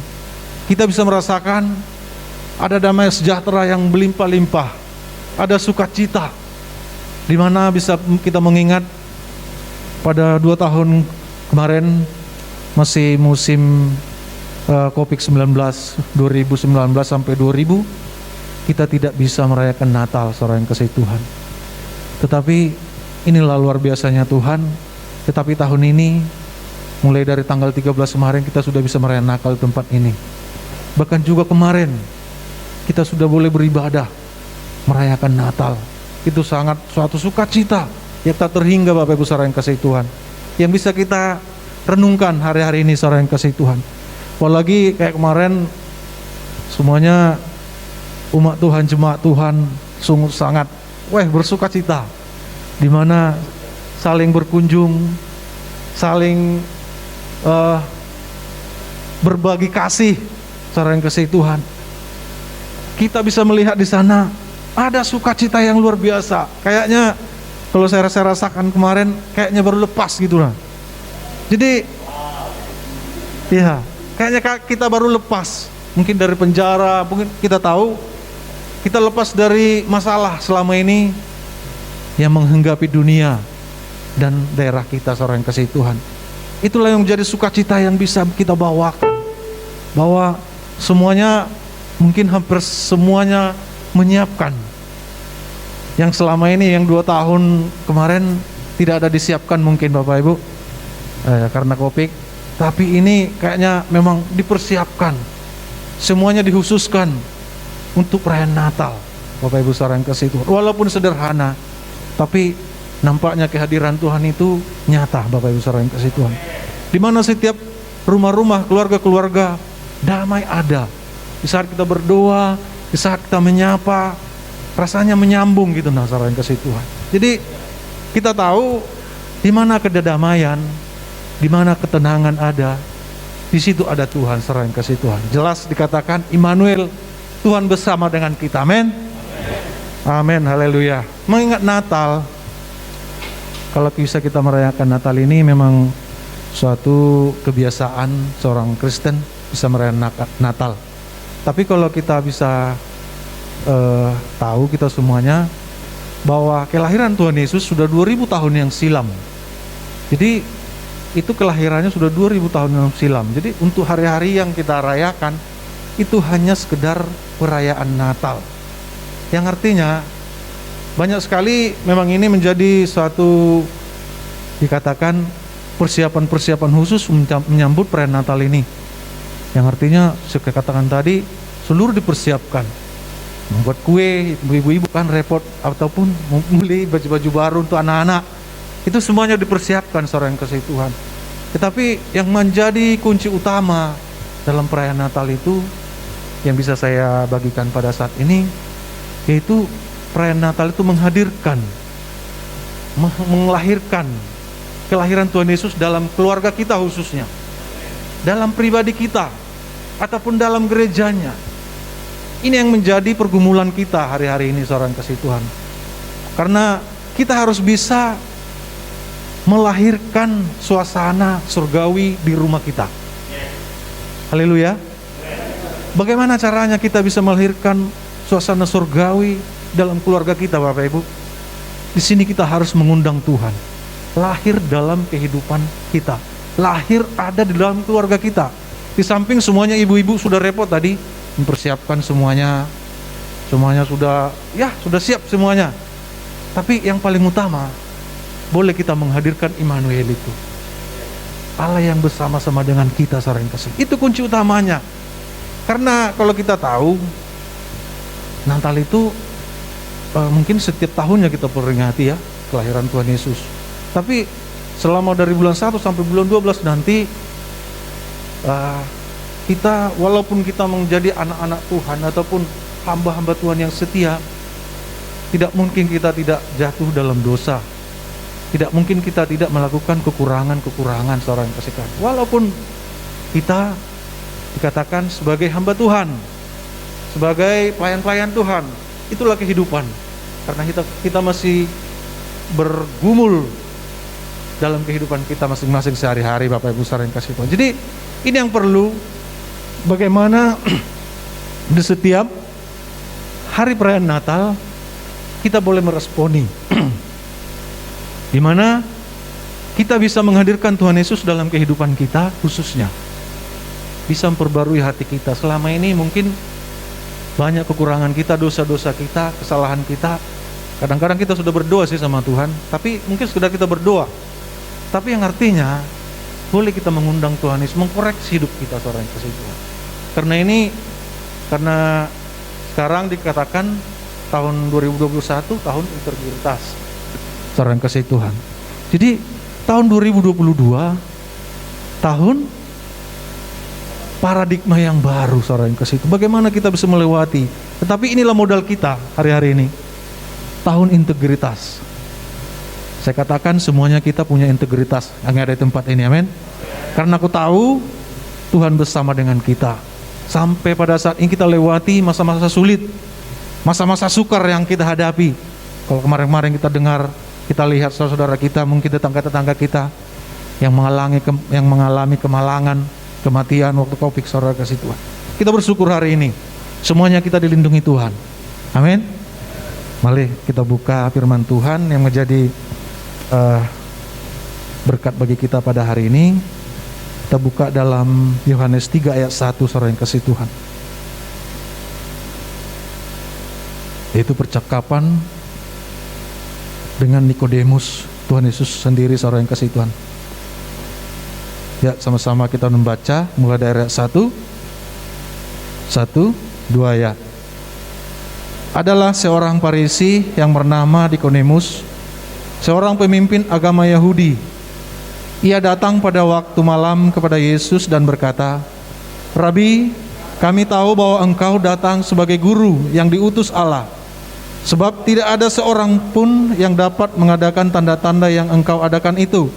Kita bisa merasakan ada damai sejahtera yang berlimpah-limpah, ada sukacita, di mana bisa kita mengingat pada 2 tahun kemarin masih musim COVID-19 2019 sampai 2000, kita tidak bisa merayakan Natal, saudara yang kasih Tuhan. Tetapi inilah luar biasanya Tuhan. Tetapi tahun ini mulai dari tanggal 13 kemarin kita sudah bisa merayakan Natal di tempat ini. Bahkan juga kemarin kita sudah boleh beribadah merayakan Natal. Itu sangat suatu sukacita yang tak terhingga Bapak Ibu saudara yang kasih Tuhan, yang bisa kita renungkan hari-hari ini, saudara yang kasih Tuhan. Apalagi kayak kemarin semuanya umat Tuhan, jemaat Tuhan sungguh sangat bersukacita, di mana saling berkunjung, saling berbagi kasih, saudara yang kasih Tuhan. Kita bisa melihat di sana ada sukacita yang luar biasa. Kayaknya kalau saya rasakan kemarin kayaknya baru lepas gitu lah. Jadi ya kayaknya kita baru lepas, mungkin dari penjara, mungkin kita tahu kita lepas dari masalah selama ini yang menghinggapi dunia dan daerah kita, saudara yang kasih Tuhan. Itulah yang menjadi sukacita yang bisa kita bawakan, bahwa semuanya, mungkin hampir semuanya menyiapkan yang selama ini, yang 2 tahun kemarin tidak ada disiapkan mungkin Bapak Ibu karena COVID. Tapi ini kayaknya memang dipersiapkan, semuanya dikhususkan untuk perayaan Natal, Bapak Ibu saudara yang kasih Tuhan. Walaupun sederhana, tapi nampaknya kehadiran Tuhan itu nyata, Bapak Ibu saudara yang kasih Tuhan. Di mana setiap rumah-rumah, keluarga-keluarga damai ada. Di saat kita berdoa, di saat kita menyapa, rasanya menyambung gitu, saudara yang kasih Tuhan. Jadi kita tahu di mana kedamaian, di mana ketenangan ada, di situ ada Tuhan, saudara yang kasih Tuhan. Jelas dikatakan Immanuel, Tuhan bersama dengan kita. Amin. Amin, haleluya. Mengingat Natal, kalau bisa kita merayakan Natal ini memang suatu kebiasaan seorang Kristen bisa merayakan Natal. Tapi kalau kita bisa tahu kita semuanya bahwa kelahiran Tuhan Yesus sudah 2000 tahun yang silam. Jadi itu kelahirannya sudah 2000 tahun yang silam. Jadi untuk hari-hari yang kita rayakan itu hanya sekedar perayaan Natal, yang artinya banyak sekali memang ini menjadi suatu dikatakan persiapan-persiapan khusus menyambut perayaan Natal ini, yang artinya saya katakan tadi seluruh dipersiapkan. Membuat kue, ibu-ibu kan repot, ataupun membeli baju-baju baru untuk anak-anak. Itu semuanya dipersiapkan, saudara yang kasih Tuhan. Tetapi yang menjadi kunci utama dalam perayaan Natal itu yang bisa saya bagikan pada saat ini, yaitu perayaan Natal itu menghadirkan, melahirkan kelahiran Tuhan Yesus dalam keluarga kita khususnya. dalam pribadi kita ataupun dalam gerejanya. Ini yang menjadi pergumulan kita hari-hari ini, saudara yang kasih Tuhan. Karena kita harus bisa melahirkan suasana surgawi di rumah kita. Haleluya. Bagaimana caranya kita bisa melahirkan suasana surgawi dalam keluarga kita, Bapak Ibu? Di sini kita harus mengundang Tuhan. Lahir dalam kehidupan kita. Lahir ada di dalam keluarga kita. Di samping semuanya ibu-ibu sudah repot tadi mempersiapkan semuanya sudah siap semuanya. Tapi yang paling utama, boleh kita menghadirkan Immanuel itu, Allah yang bersama-sama dengan kita, saudara yang kasih. Itu kunci utamanya. Karena kalau kita tahu Natal itu mungkin setiap tahunnya kita peringati ya kelahiran Tuhan Yesus. Tapi selama dari bulan 1 sampai bulan 12 nanti kita walaupun kita menjadi anak-anak Tuhan ataupun hamba-hamba Tuhan yang setia, tidak mungkin kita tidak jatuh dalam dosa. Tidak mungkin kita tidak melakukan kekurangan-kekurangan, saudara yang kasih Tuhan. Walaupun kita dikatakan sebagai hamba Tuhan, sebagai pelayan-pelayan Tuhan, itulah kehidupan. Karena kita masih bergumul dalam kehidupan kita masing-masing sehari-hari, Bapak Ibu saudara yang kasih Tuhan. Jadi ini yang perlu, bagaimana di setiap hari perayaan Natal kita boleh meresponi di mana kita bisa menghadirkan Tuhan Yesus dalam kehidupan kita, khususnya bisa memperbarui hati kita. Selama ini mungkin banyak kekurangan kita, dosa-dosa kita, kesalahan kita. Kadang-kadang kita sudah berdoa sih sama Tuhan, tapi mungkin sekedar kita berdoa. Tapi yang artinya boleh kita mengundang Tuhan Yesus mengkoreksi hidup kita, saudara yang kasih Tuhan. Karena sekarang dikatakan tahun 2021 tahun integritas, saudara yang kasih Tuhan. Jadi tahun 2022 tahun paradigma yang baru, saudara yang kasih Tuhan. Bagaimana kita bisa melewati? Tetapi inilah modal kita hari-hari ini. Tahun integritas. Saya katakan semuanya kita punya integritas yang ada di tempat ini, amin. Karena aku tahu Tuhan bersama dengan kita. Sampai pada saat ini kita lewati masa-masa sulit, masa-masa sukar yang kita hadapi. Kalau kemarin-kemarin kita dengar, kita lihat saudara-saudara kita, mungkin tetangga-tetangga kita yang mengalami kemalangan, kematian waktu Covid, saudara kasih Tuhan. Kita bersyukur hari ini, semuanya kita dilindungi Tuhan, amin. Mari kita buka firman Tuhan yang menjadi berkat bagi kita pada hari ini. Kita buka dalam Yohanes 3 ayat 1, saudara yang kasih Tuhan. Yaitu percakapan dengan Nikodemus, Tuhan Yesus sendiri, saudara yang kasih Tuhan. Ya, sama-sama kita membaca mulai dari ayat 1, 2 ya. Adalah seorang Farisi yang bernama Nikodemus, seorang pemimpin agama Yahudi. Ia datang pada waktu malam kepada Yesus dan berkata, "Rabi, kami tahu bahwa engkau datang sebagai guru yang diutus Allah, sebab tidak ada seorang pun yang dapat mengadakan tanda-tanda yang engkau adakan itu,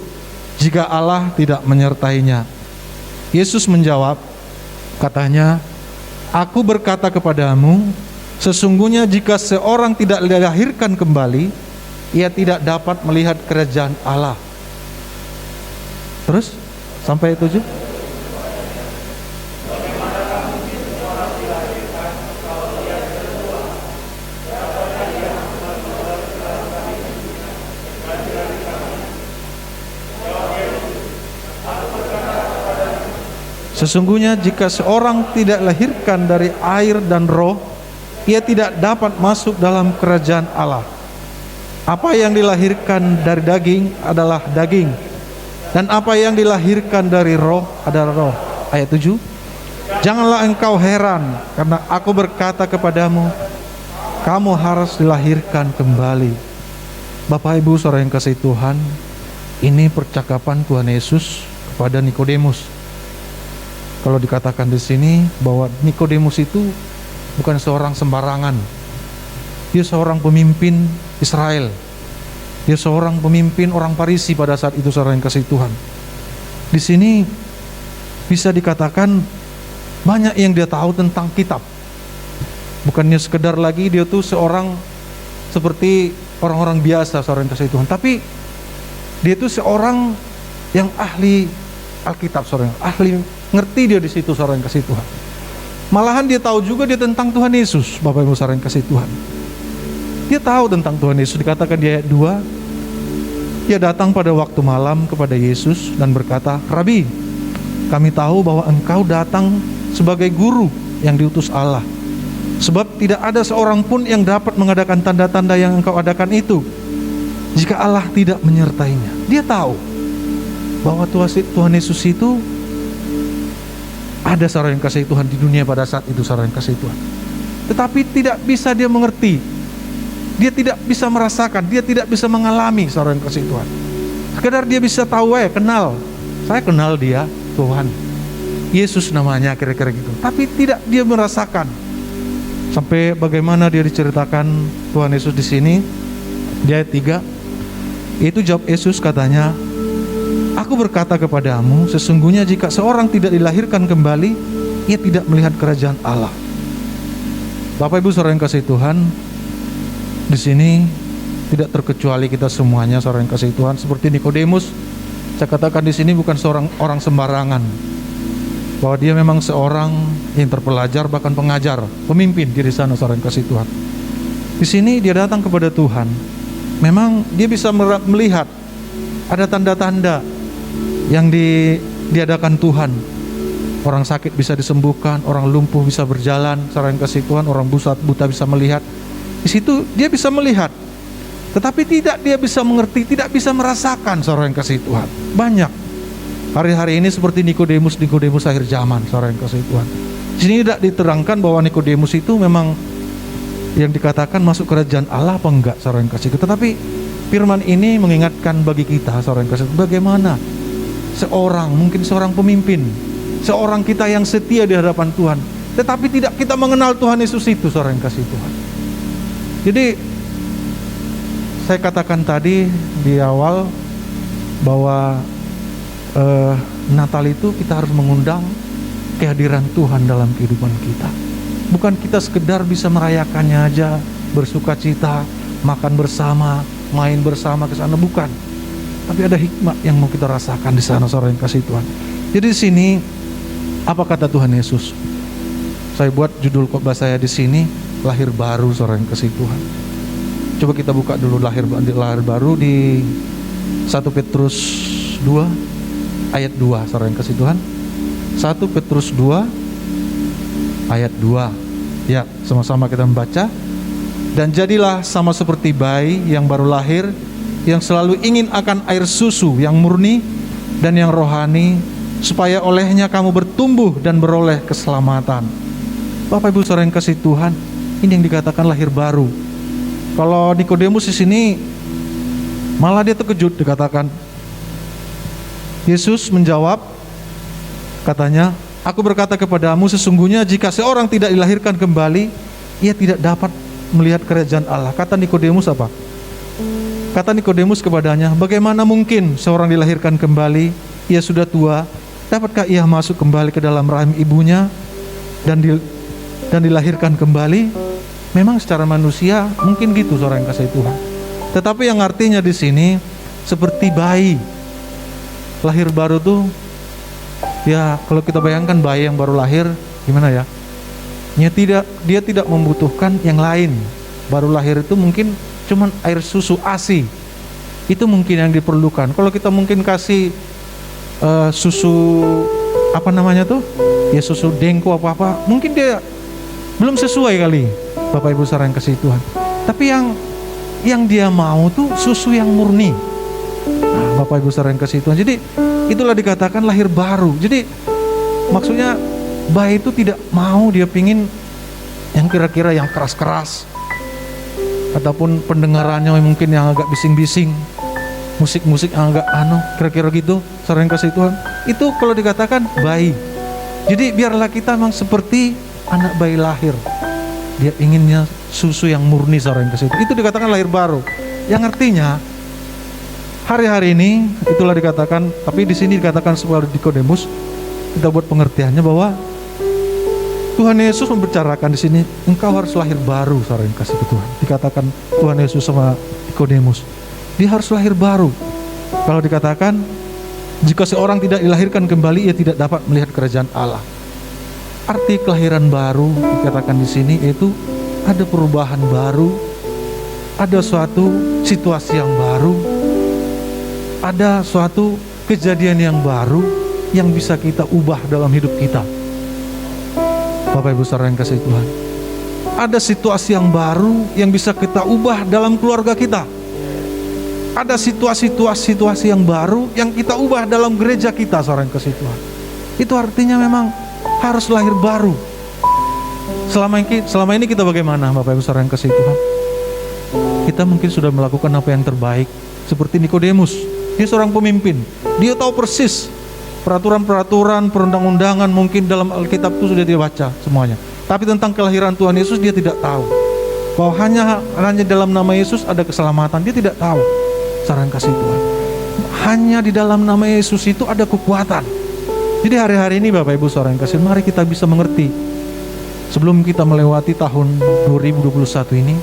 jika Allah tidak menyertainya." Yesus menjawab, katanya, "Aku berkata kepadamu, sesungguhnya jika seorang tidak dilahirkan kembali, ia tidak dapat melihat kerajaan Allah." Terus sampai 7. Sesungguhnya jika seorang tidak lahirkan dari air dan roh, ia tidak dapat masuk dalam kerajaan Allah. Apa yang dilahirkan dari daging adalah daging, dan apa yang dilahirkan dari roh adalah roh. Ayat 7. Janganlah engkau heran, karena aku berkata kepadamu, kamu harus dilahirkan kembali. Bapak Ibu saudara yang kasih Tuhan, ini percakapan Tuhan Yesus kepada Nikodemus. Kalau dikatakan di sini bahwa Nikodemus itu bukan seorang sembarangan. Dia seorang pemimpin Israel. Dia seorang pemimpin orang Farisi pada saat itu, saudara yang kasih Tuhan. Di sini bisa dikatakan banyak yang dia tahu tentang kitab. Bukannya sekedar lagi dia tuh seorang seperti orang-orang biasa, saudara yang kasih Tuhan, tapi dia tuh seorang yang ahli Alkitab, saudara, ahli, ngerti dia di situ, saudara yang kasih Tuhan. Malahan dia tahu juga dia tentang Tuhan Yesus, Bapak Ibu saudara yang kasih Tuhan. Dia tahu tentang Tuhan Yesus, dikatakan di ayat 2, dia datang pada waktu malam kepada Yesus dan berkata, "Rabi, kami tahu bahwa engkau datang sebagai guru yang diutus Allah. Sebab tidak ada seorang pun yang dapat mengadakan tanda-tanda yang engkau adakan itu jika Allah tidak menyertainya." Dia tahu bahwa Tuhan Yesus itu ada, saudara yang kasih Tuhan, di dunia pada saat itu, saudara yang kasih Tuhan. Tetapi tidak bisa dia mengerti, dia tidak bisa merasakan, dia tidak bisa mengalami, saudara yang kasih Tuhan. Sekedar dia bisa tahu, kenal, saya kenal dia, Tuhan Yesus namanya, kira-kira gitu. Tapi tidak dia merasakan. Sampai bagaimana dia diceritakan Tuhan Yesus di sini di ayat 3. Itu jawab Yesus, katanya, "Aku berkata kepadamu, sesungguhnya jika seorang tidak dilahirkan kembali, ia tidak melihat kerajaan Allah." Bapak Ibu saudara yang kasih Tuhan, di sini tidak terkecuali kita semuanya, saudara yang kasih Tuhan, seperti Nikodemus. Saya katakan di sini bukan seorang orang sembarangan, bahwa dia memang seorang yang terpelajar, bahkan pengajar, pemimpin di sana, saudara yang kasih Tuhan. Di sini dia datang kepada Tuhan. Memang dia bisa melihat ada tanda-tanda yang diadakan Tuhan. Orang sakit bisa disembuhkan, orang lumpuh bisa berjalan, saudara yang kasih Tuhan, orang buta bisa melihat. Di situ dia bisa melihat, tetapi tidak dia bisa mengerti, tidak bisa merasakan, saudara yang kasih Tuhan. Banyak hari-hari ini seperti Nikodemus akhir zaman, saudara yang kasih Tuhan. Di sini tidak diterangkan bahwa Nikodemus itu memang yang dikatakan masuk kerajaan Allah apa enggak, saudara yang kasih Tuhan. Tetapi firman ini mengingatkan bagi kita, saudara yang kasih Tuhan, bagaimana mungkin seorang pemimpin, seorang kita yang setia di hadapan Tuhan, tetapi tidak kita mengenal Tuhan Yesus itu, saudara yang kasih Tuhan. Jadi saya katakan tadi di awal bahwa Natal itu kita harus mengundang kehadiran Tuhan dalam kehidupan kita. Bukan kita sekedar bisa merayakannya aja, bersuka cita, makan bersama, main bersama ke sana, bukan. Tapi ada hikmat yang mau kita rasakan di sana, saudara yang kasih Tuhan. Jadi di sini apa kata Tuhan Yesus? Saya buat judul khotbah saya di sini, lahir baru, saudara yang kasih Tuhan. Coba kita buka dulu lahir baru di 1 Petrus 2 ayat 2, saudara yang kasih Tuhan. 1 Petrus 2 ayat 2. Ya, sama-sama kita membaca. "Dan jadilah sama seperti bayi yang baru lahir, yang selalu ingin akan air susu yang murni dan yang rohani, supaya olehnya kamu bertumbuh dan beroleh keselamatan." Bapak Ibu saudara yang kasih Tuhan, ini yang dikatakan lahir baru. Kalau Nikodemus di sini malah dia terkejut, dikatakan. Yesus menjawab, katanya, "Aku berkata kepadamu, sesungguhnya jika seorang tidak dilahirkan kembali, ia tidak dapat melihat kerajaan Allah." Kata Nikodemus apa? Kata Nikodemus kepadanya, "Bagaimana mungkin seorang dilahirkan kembali? Ia sudah tua. Dapatkah ia masuk kembali ke dalam rahim ibunya dan dilahirkan kembali?" Memang secara manusia mungkin gitu, saudara yang kasih Tuhan. Tetapi yang artinya di sini seperti bayi. Lahir baru tuh, ya kalau kita bayangkan bayi yang baru lahir, gimana ya? Dia tidak membutuhkan yang lain. Baru lahir itu mungkin cuman air susu ASI. Itu mungkin yang diperlukan. Kalau kita mungkin kasih susu apa namanya tuh? Ya susu dengko apa-apa, mungkin dia belum sesuai kali, Bapak Ibu saudara yang kasih Tuhan. Tapi yang dia mau tuh susu yang murni. Nah, Bapak Ibu saudara yang kasih Tuhan. Jadi itulah dikatakan lahir baru. Jadi maksudnya bayi itu tidak mau, dia pingin yang kira-kira yang keras-keras, ataupun pendengarannya mungkin yang agak bising-bising, musik-musik yang agak kira-kira gitu, saudara yang kasih Tuhan. Itu kalau dikatakan bayi. Jadi biarlah kita memang seperti anak bayi lahir. Dia inginnya susu yang murni, saudara yang kasih Tuhan. Itu dikatakan lahir baru. Yang artinya hari-hari ini itulah dikatakan, tapi di sini dikatakan sebuah Nikodemus, kita buat pengertiannya bahwa Tuhan Yesus membicarakan di sini, engkau harus lahir baru, saudara yang kasih ke Tuhan. Dikatakan Tuhan Yesus sama Nikodemus, dia harus lahir baru. Kalau dikatakan, jika seorang tidak dilahirkan kembali, ia tidak dapat melihat kerajaan Allah. Arti kelahiran baru dikatakan di sini yaitu ada perubahan baru, ada suatu situasi yang baru, ada suatu kejadian yang baru yang bisa kita ubah dalam hidup kita. Bapak Ibu saudara yang kasih Tuhan, ada situasi yang baru yang bisa kita ubah dalam keluarga kita. Ada situasi yang baru yang kita ubah dalam gereja kita, saudara yang kasih Tuhan. Itu artinya memang harus lahir baru. Selama ini kita bagaimana, Bapak Ibu saudara yang kasih Tuhan? Kita mungkin sudah melakukan apa yang terbaik, seperti Nikodemus. Dia seorang pemimpin, dia tahu persis peraturan-peraturan, perundang-undangan mungkin dalam Alkitab itu sudah dia baca semuanya. Tapi tentang kelahiran Tuhan Yesus dia tidak tahu. Bahwa hanya dalam nama Yesus ada keselamatan, dia tidak tahu. Saran kasih Tuhan, hanya di dalam nama Yesus itu ada kekuatan. Jadi hari-hari ini Bapak Ibu saudara yang kasih, mari kita bisa mengerti sebelum kita melewati tahun 2021 ini,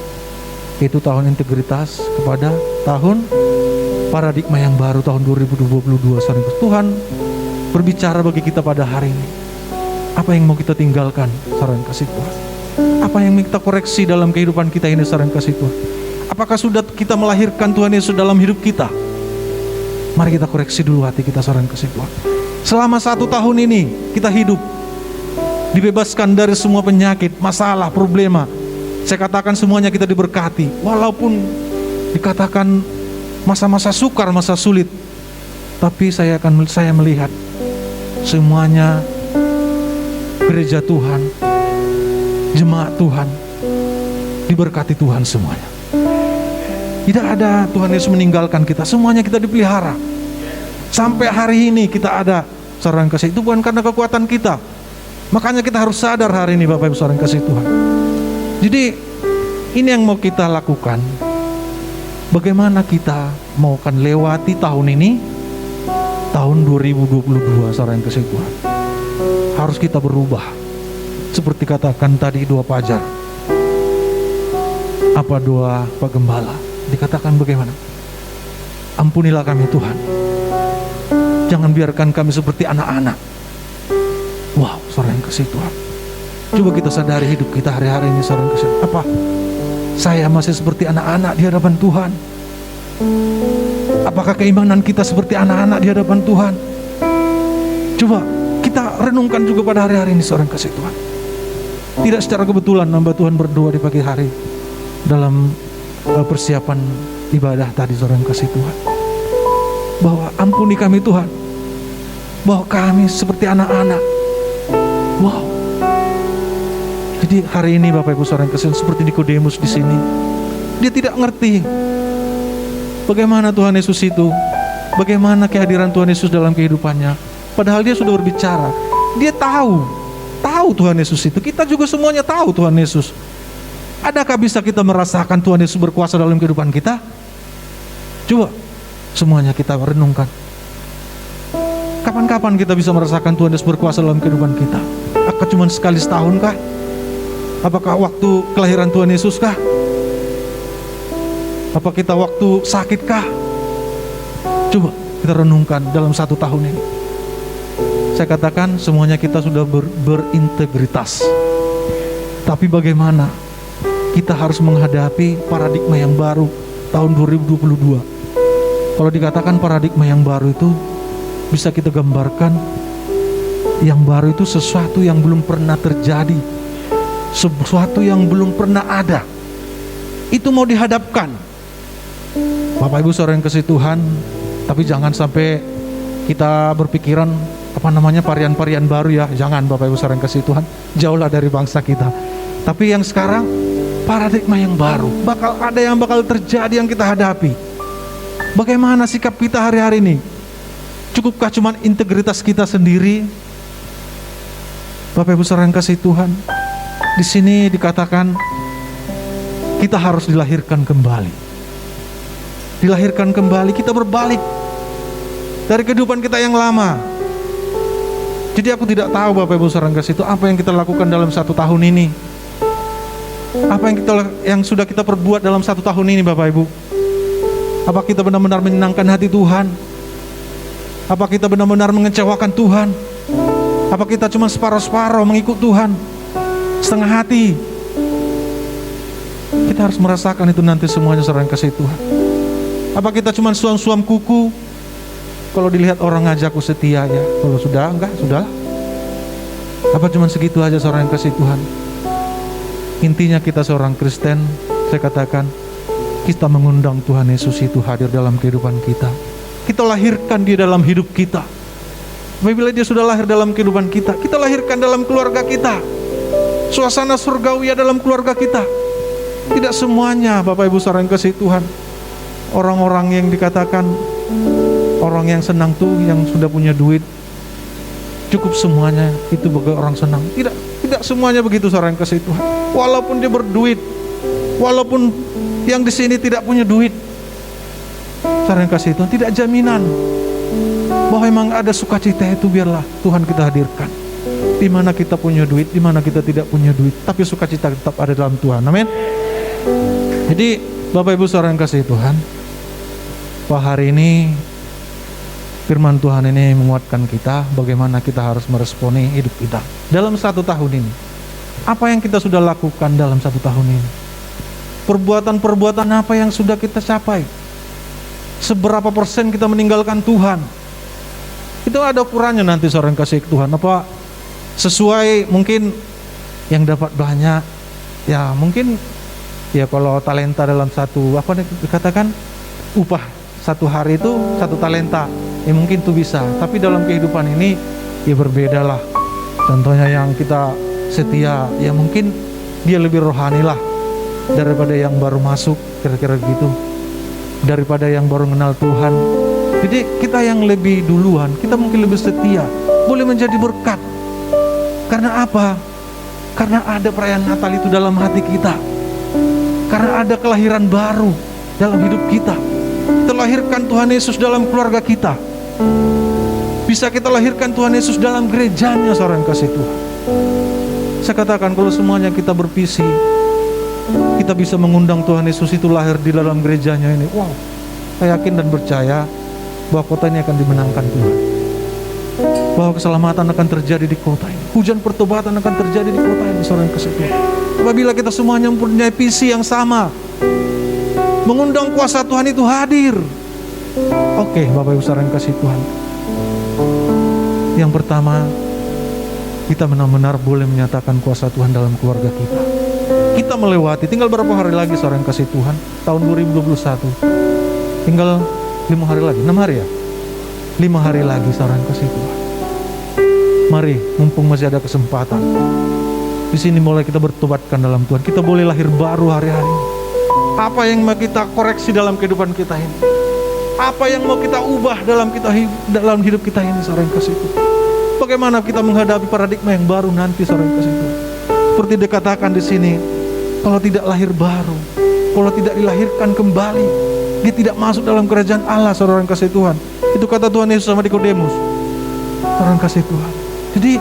itu tahun integritas kepada tahun paradigma yang baru tahun 2022. Saudara, Tuhan berbicara bagi kita pada hari ini. Apa yang mau kita tinggalkan, saudara yang kasih Tuhan? Apa yang mau kita koreksi dalam kehidupan kita ini, saudara yang kasih Tuhan? Apakah sudah kita melahirkan Tuhan Yesus dalam hidup kita? Mari kita koreksi dulu hati kita, saudara yang kasih Tuhan. Selama 1 tahun ini kita hidup dibebaskan dari semua penyakit, masalah, problema. Saya katakan semuanya kita diberkati. Walaupun dikatakan masa-masa sukar, masa sulit, tapi saya melihat semuanya gereja Tuhan, jemaat Tuhan, diberkati Tuhan semuanya. Tidak ada Tuhan Yesus meninggalkan kita, semuanya kita dipelihara. Sampai hari ini kita ada, saudara yang kasih, itu bukan karena kekuatan kita. Makanya kita harus sadar hari ini Bapak Ibu saudara yang kasih Tuhan. Jadi ini yang mau kita lakukan. Bagaimana kita mau akan lewati tahun ini, tahun 2022, saudara yang kasih Tuhan. Harus kita berubah. Seperti katakan tadi doa Pajar. Apa doa Pak Gembala? Dikatakan bagaimana? Ampunilah kami Tuhan. Jangan biarkan kami seperti anak-anak. Wow, saudara yang kasih Tuhan. Coba kita sadari hidup kita hari-hari ini, saudara yang kasih. Apa? Saya masih seperti anak-anak di hadapan Tuhan? Apakah keimanan kita seperti anak-anak di hadapan Tuhan? Coba kita renungkan juga pada hari-hari ini, seorang kasih Tuhan. Tidak secara kebetulan hamba Tuhan berdoa di pagi hari dalam persiapan ibadah tadi, seorang kasih Tuhan, bahwa ampuni kami Tuhan, bahwa kami seperti anak-anak. Wow. Jadi hari ini Bapak Ibu saudara yang kasih, seperti Nikodemus di sini, dia tidak ngerti bagaimana Tuhan Yesus itu, bagaimana kehadiran Tuhan Yesus dalam kehidupannya. Padahal dia sudah berbicara, dia tahu Tuhan Yesus itu. Kita juga semuanya tahu Tuhan Yesus. Adakah bisa kita merasakan Tuhan Yesus berkuasa dalam kehidupan kita? Coba semuanya kita renungkan. Kapan-kapan kita bisa merasakan Tuhan Yesus berkuasa dalam kehidupan kita? Apakah cuma sekali setahun kah? Apakah waktu kelahiran Tuhan Yesus kah? Apa kita waktu sakit kah? Coba kita renungkan dalam 1 tahun ini. Saya katakan semuanya kita sudah berintegritas. Tapi bagaimana kita harus menghadapi paradigma yang baru tahun 2022? Kalau dikatakan paradigma yang baru itu bisa kita gambarkan, yang baru itu sesuatu yang belum pernah terjadi, sesuatu yang belum pernah ada. Itu mau dihadapkan. Bapak Ibu saudara yang kasih Tuhan, tapi jangan sampai kita berpikiran varian-varian baru ya. Jangan Bapak Ibu saudara yang kasih Tuhan, jauhlah dari bangsa kita. Tapi yang sekarang paradigma yang baru, bakal terjadi yang kita hadapi. Bagaimana sikap kita hari-hari ini? Cukupkah cuman integritas kita sendiri? Bapak Ibu saudara yang kasih Tuhan, di sini dikatakan kita harus dilahirkan kembali. Dilahirkan kembali, kita berbalik dari kehidupan kita yang lama. Jadi aku tidak tahu Bapak Ibu saudara yang kasih itu apa yang kita lakukan dalam 1 tahun ini. Apa yang sudah kita perbuat dalam 1 tahun ini Bapak Ibu. Apa kita benar-benar menyenangkan hati Tuhan? Apa kita benar-benar mengecewakan Tuhan? Apa kita cuma separuh-separuh mengikut Tuhan? Setengah hati? Kita harus merasakan itu nanti semuanya saudara yang kasih Tuhan. Apa kita cuma suam-suam kuku? Kalau dilihat orang ngajakku setia ya. Kalau sudah enggak, sudah. Apa cuma segitu aja saudara yang kasih Tuhan? Intinya kita seorang Kristen, saya katakan, kita mengundang Tuhan Yesus itu hadir dalam kehidupan kita. Kita lahirkan dia dalam hidup kita. Apabila dia sudah lahir dalam kehidupan kita, kita lahirkan dalam keluarga kita. Suasana surgawi dalam keluarga kita. Tidak semuanya Bapak Ibu saudara yang kasih Tuhan. Orang-orang yang dikatakan orang yang senang tuh yang sudah punya duit. Cukup semuanya itu bagi orang senang. Tidak semuanya begitu saudara yang kasih Tuhan. Walaupun dia berduit, walaupun yang di sini tidak punya duit, saudara yang kasih Tuhan, tidak jaminan bahwa memang ada sukacita itu biarlah Tuhan kita hadirkan. Di mana kita punya duit, di mana kita tidak punya duit, tapi sukacita tetap ada dalam Tuhan. Amin. Jadi Bapak Ibu saudara yang kasih Tuhan, bahwa hari ini firman Tuhan ini menguatkan kita bagaimana kita harus meresponi hidup kita dalam 1 tahun ini. Apa yang kita sudah lakukan dalam 1 tahun ini? Perbuatan-perbuatan apa yang sudah kita capai? Seberapa persen kita meninggalkan Tuhan? Itu ada ukurannya nanti seorang kasih Tuhan. Apa sesuai mungkin yang dapat banyak? Ya mungkin ya kalau talenta dalam satu apa dikatakan upah 1 hari itu 1 talenta. Ya mungkin itu bisa. Tapi dalam kehidupan ini ya berbeda lah. Contohnya yang kita setia, ya mungkin dia lebih rohani lah daripada yang baru masuk, kira-kira gitu, daripada yang baru kenal Tuhan. Jadi kita yang lebih duluan, kita mungkin lebih setia, boleh menjadi berkat. Karena apa? Karena ada perayaan Natal itu dalam hati kita. Karena ada kelahiran baru dalam hidup kita. Kita lahirkan Tuhan Yesus dalam keluarga kita. Bisa kita lahirkan Tuhan Yesus dalam gerejanya seorang kasih Tuhan. Saya katakan kalau semuanya kita bervisi, kita bisa mengundang Tuhan Yesus itu lahir di dalam gerejanya ini. Wow, saya yakin dan percaya bahwa kota ini akan dimenangkan Tuhan. Bahwa keselamatan akan terjadi di kota ini. Hujan pertobatan akan terjadi di kota ini seorang kasih Tuhan. Apabila kita semuanya mempunyai visi yang sama, mengundang kuasa Tuhan itu hadir. Oke, Bapak Ibu saudara yang kasih Tuhan. Yang pertama, kita benar-benar boleh menyatakan kuasa Tuhan dalam keluarga kita. Kita melewati, tinggal berapa hari lagi saudara yang kasih Tuhan? Tahun 2021. Tinggal 5 hari lagi, 6 hari ya? 5 hari lagi saudara yang kasih Tuhan. Mari, mumpung masih ada kesempatan. Di sini mulai kita bertobatkan dalam Tuhan. Kita boleh lahir baru hari-hari ini. Apa yang mau kita koreksi dalam kehidupan kita ini? Apa yang mau kita ubah dalam hidup kita ini saudara yang kasih Tuhan? Bagaimana kita menghadapi paradigma yang baru nanti saudara yang kasih Tuhan? Seperti dikatakan di sini, kalau tidak lahir baru, kalau tidak dilahirkan kembali, dia tidak masuk dalam kerajaan Allah saudara yang kasih Tuhan. Itu kata Tuhan Yesus sama Nikodemus. Saudara yang kasih Tuhan. Jadi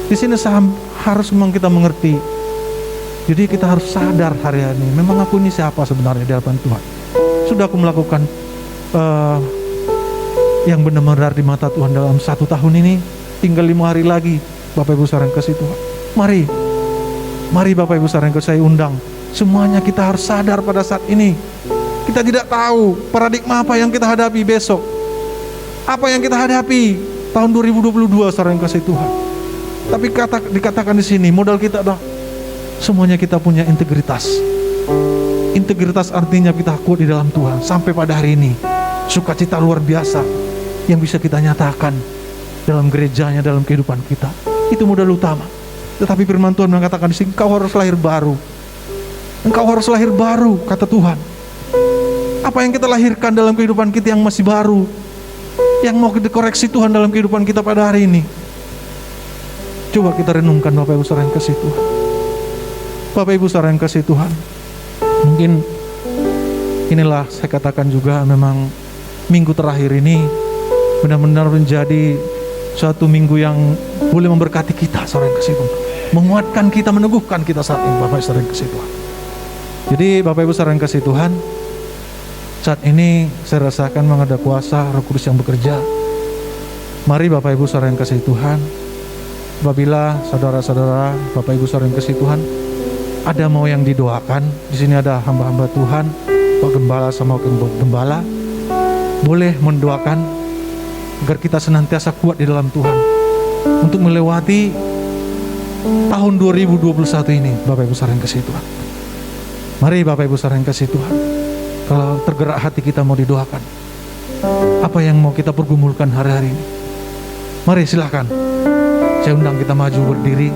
di sini harus memang kita mengerti. Jadi kita harus sadar hari ini, memang aku ini siapa sebenarnya di hadapan Tuhan. Sudah aku melakukan yang benar-benar di mata Tuhan dalam 1 tahun ini. Tinggal 5 hari lagi, Bapak Ibu saudara yang kasih Tuhan. Mari Bapak Ibu saudara yang kasih, saya undang semuanya kita harus sadar pada saat ini. Kita tidak tahu paradigma apa yang kita hadapi besok, apa yang kita hadapi tahun 2022 saudara yang kasih Tuhan. Tapi dikatakan di sini modal kita adalah semuanya kita punya integritas. Integritas artinya kita kuat di dalam Tuhan sampai pada hari ini. Sukacita luar biasa yang bisa kita nyatakan dalam gerejanya, dalam kehidupan kita. Itu modal utama. Tetapi firman Tuhan mengatakan di sini, engkau harus lahir baru. Engkau harus lahir baru, kata Tuhan. Apa yang kita lahirkan dalam kehidupan kita yang masih baru, yang mau kita koreksi Tuhan dalam kehidupan kita pada hari ini? Coba kita renungkan Bapak Ibu saudara yang kasih Tuhan. Bapak Ibu saudara yang kasih Tuhan, mungkin inilah saya katakan juga memang minggu terakhir ini benar-benar menjadi suatu minggu yang boleh memberkati kita, saudara yang kasih Tuhan, menguatkan kita, meneguhkan kita saat ini, Bapak saudara yang kasih Tuhan. Jadi Bapak Ibu saudara yang kasih Tuhan, saat ini saya rasakan memang ada kuasa Roh Kudus yang bekerja. Mari Bapak Ibu saudara yang kasih Tuhan, apabila saudara-saudara, Bapak Ibu saudara yang kasih Tuhan, ada mau yang didoakan, di sini ada hamba-hamba Tuhan, Pak Gembala sama Pak Gembala, boleh mendoakan agar kita senantiasa kuat di dalam Tuhan untuk melewati tahun 2021 ini, Bapak Ibu saudara yang kasih Tuhan. Mari Bapak Ibu saudara yang kasih Tuhan, kalau tergerak hati kita mau didoakan, apa yang mau kita pergumulkan hari-hari ini, mari silakan. Saya undang kita maju berdiri,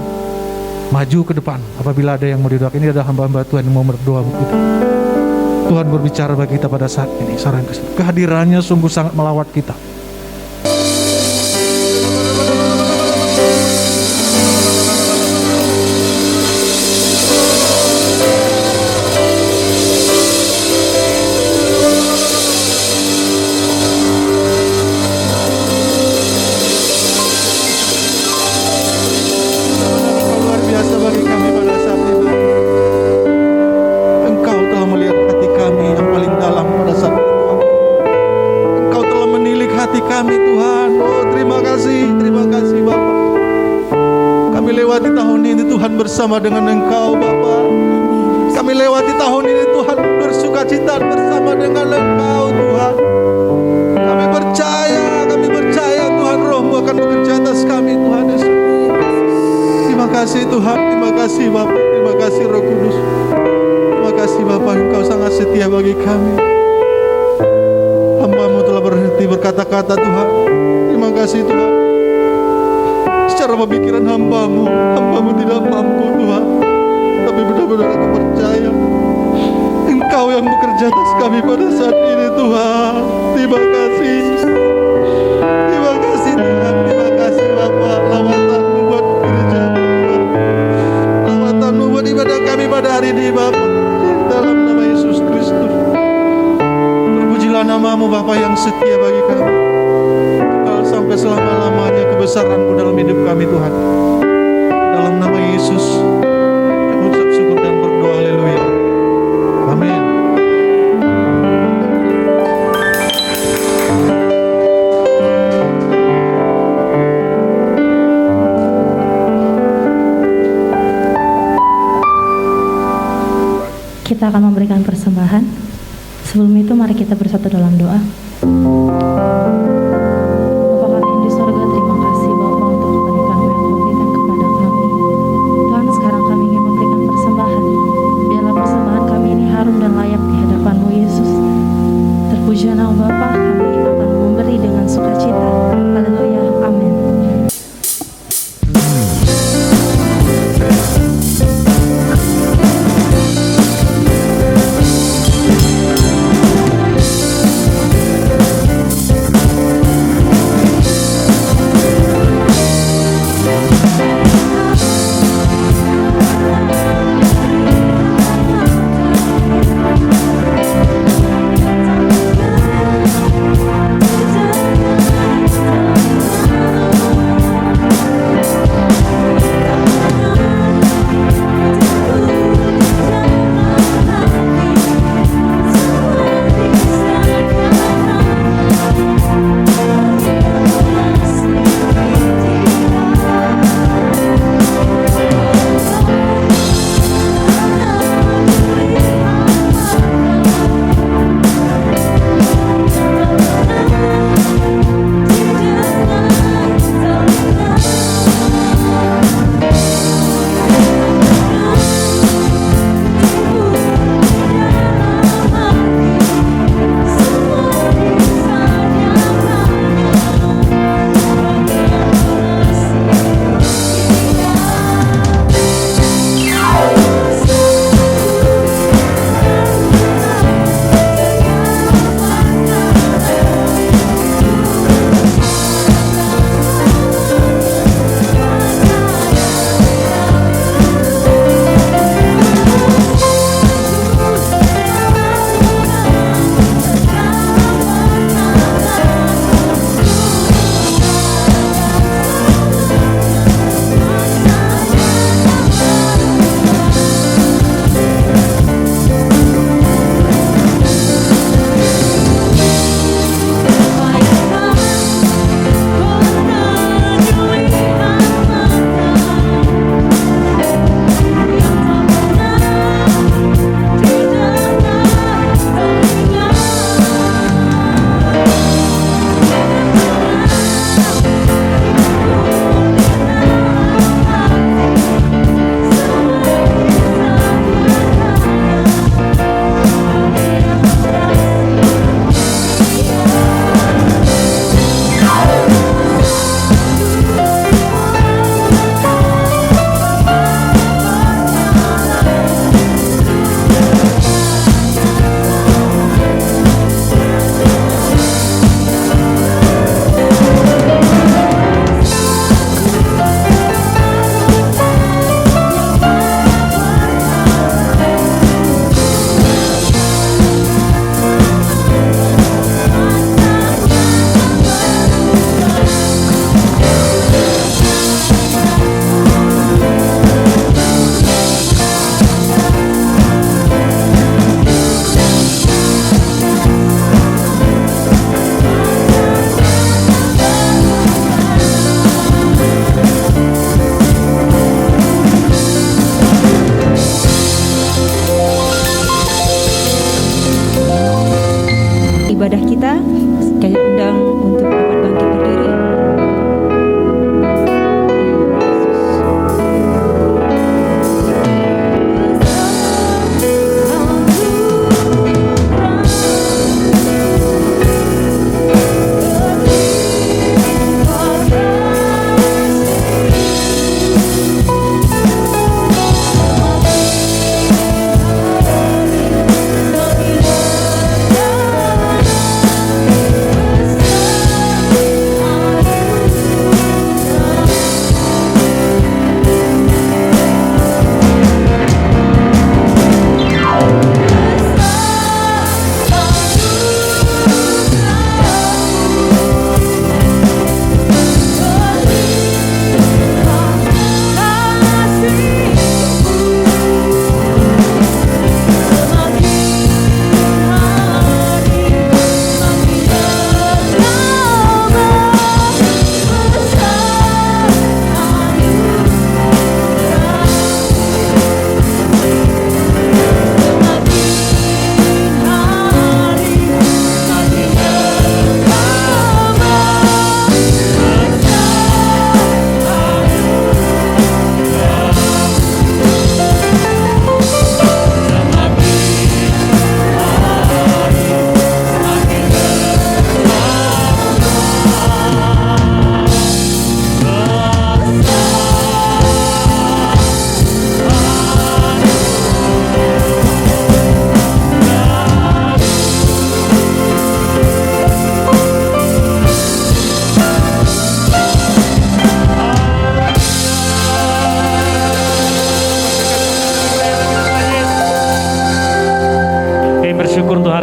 maju ke depan. Apabila ada yang mau didoakan, ini ada hamba-hamba Tuhan yang mau berdoa untuk kita. Tuhan berbicara bagi kita pada saat ini, saudara yang kasih. Kehadirannya sungguh sangat melawat kita. Bersama dengan Engkau Bapa, kami lewati tahun ini Tuhan bersuka cita bersama dengan Engkau Tuhan. Kami percaya Tuhan, Roh-Mu akan bekerja atas kami Tuhan Yesus. Terima kasih Tuhan, terima kasih Bapa, terima kasih Roh Kudus. Terima kasih Bapa, Engkau sangat setia bagi kami. Hamba-Mu telah berhenti berkata-kata Tuhan. Terima kasih Tuhan. Secara pemikiran hamba-Mu tidak mampu Tuhan, tapi benar-benar aku percaya Engkau yang bekerja atas kami pada saat ini Tuhan. Terima kasih Tuhan, terima kasih Bapa. Lawatan-Mu buat gereja-Mu Tuhan, lawatan-Mu buat ibadah kami pada hari ini Bapa, dalam nama Yesus Kristus. Terpujilah nama-Mu Bapa yang setia bagi kami, sampai selama-lamanya kebesaran-Mu dalam hidup kami Tuhan. Dalam nama Yesus kami ucap syukur dan berdoa, haleluya, amin. Kita akan memberikan persembahan. Sebelum itu mari kita bersatu dalam doa.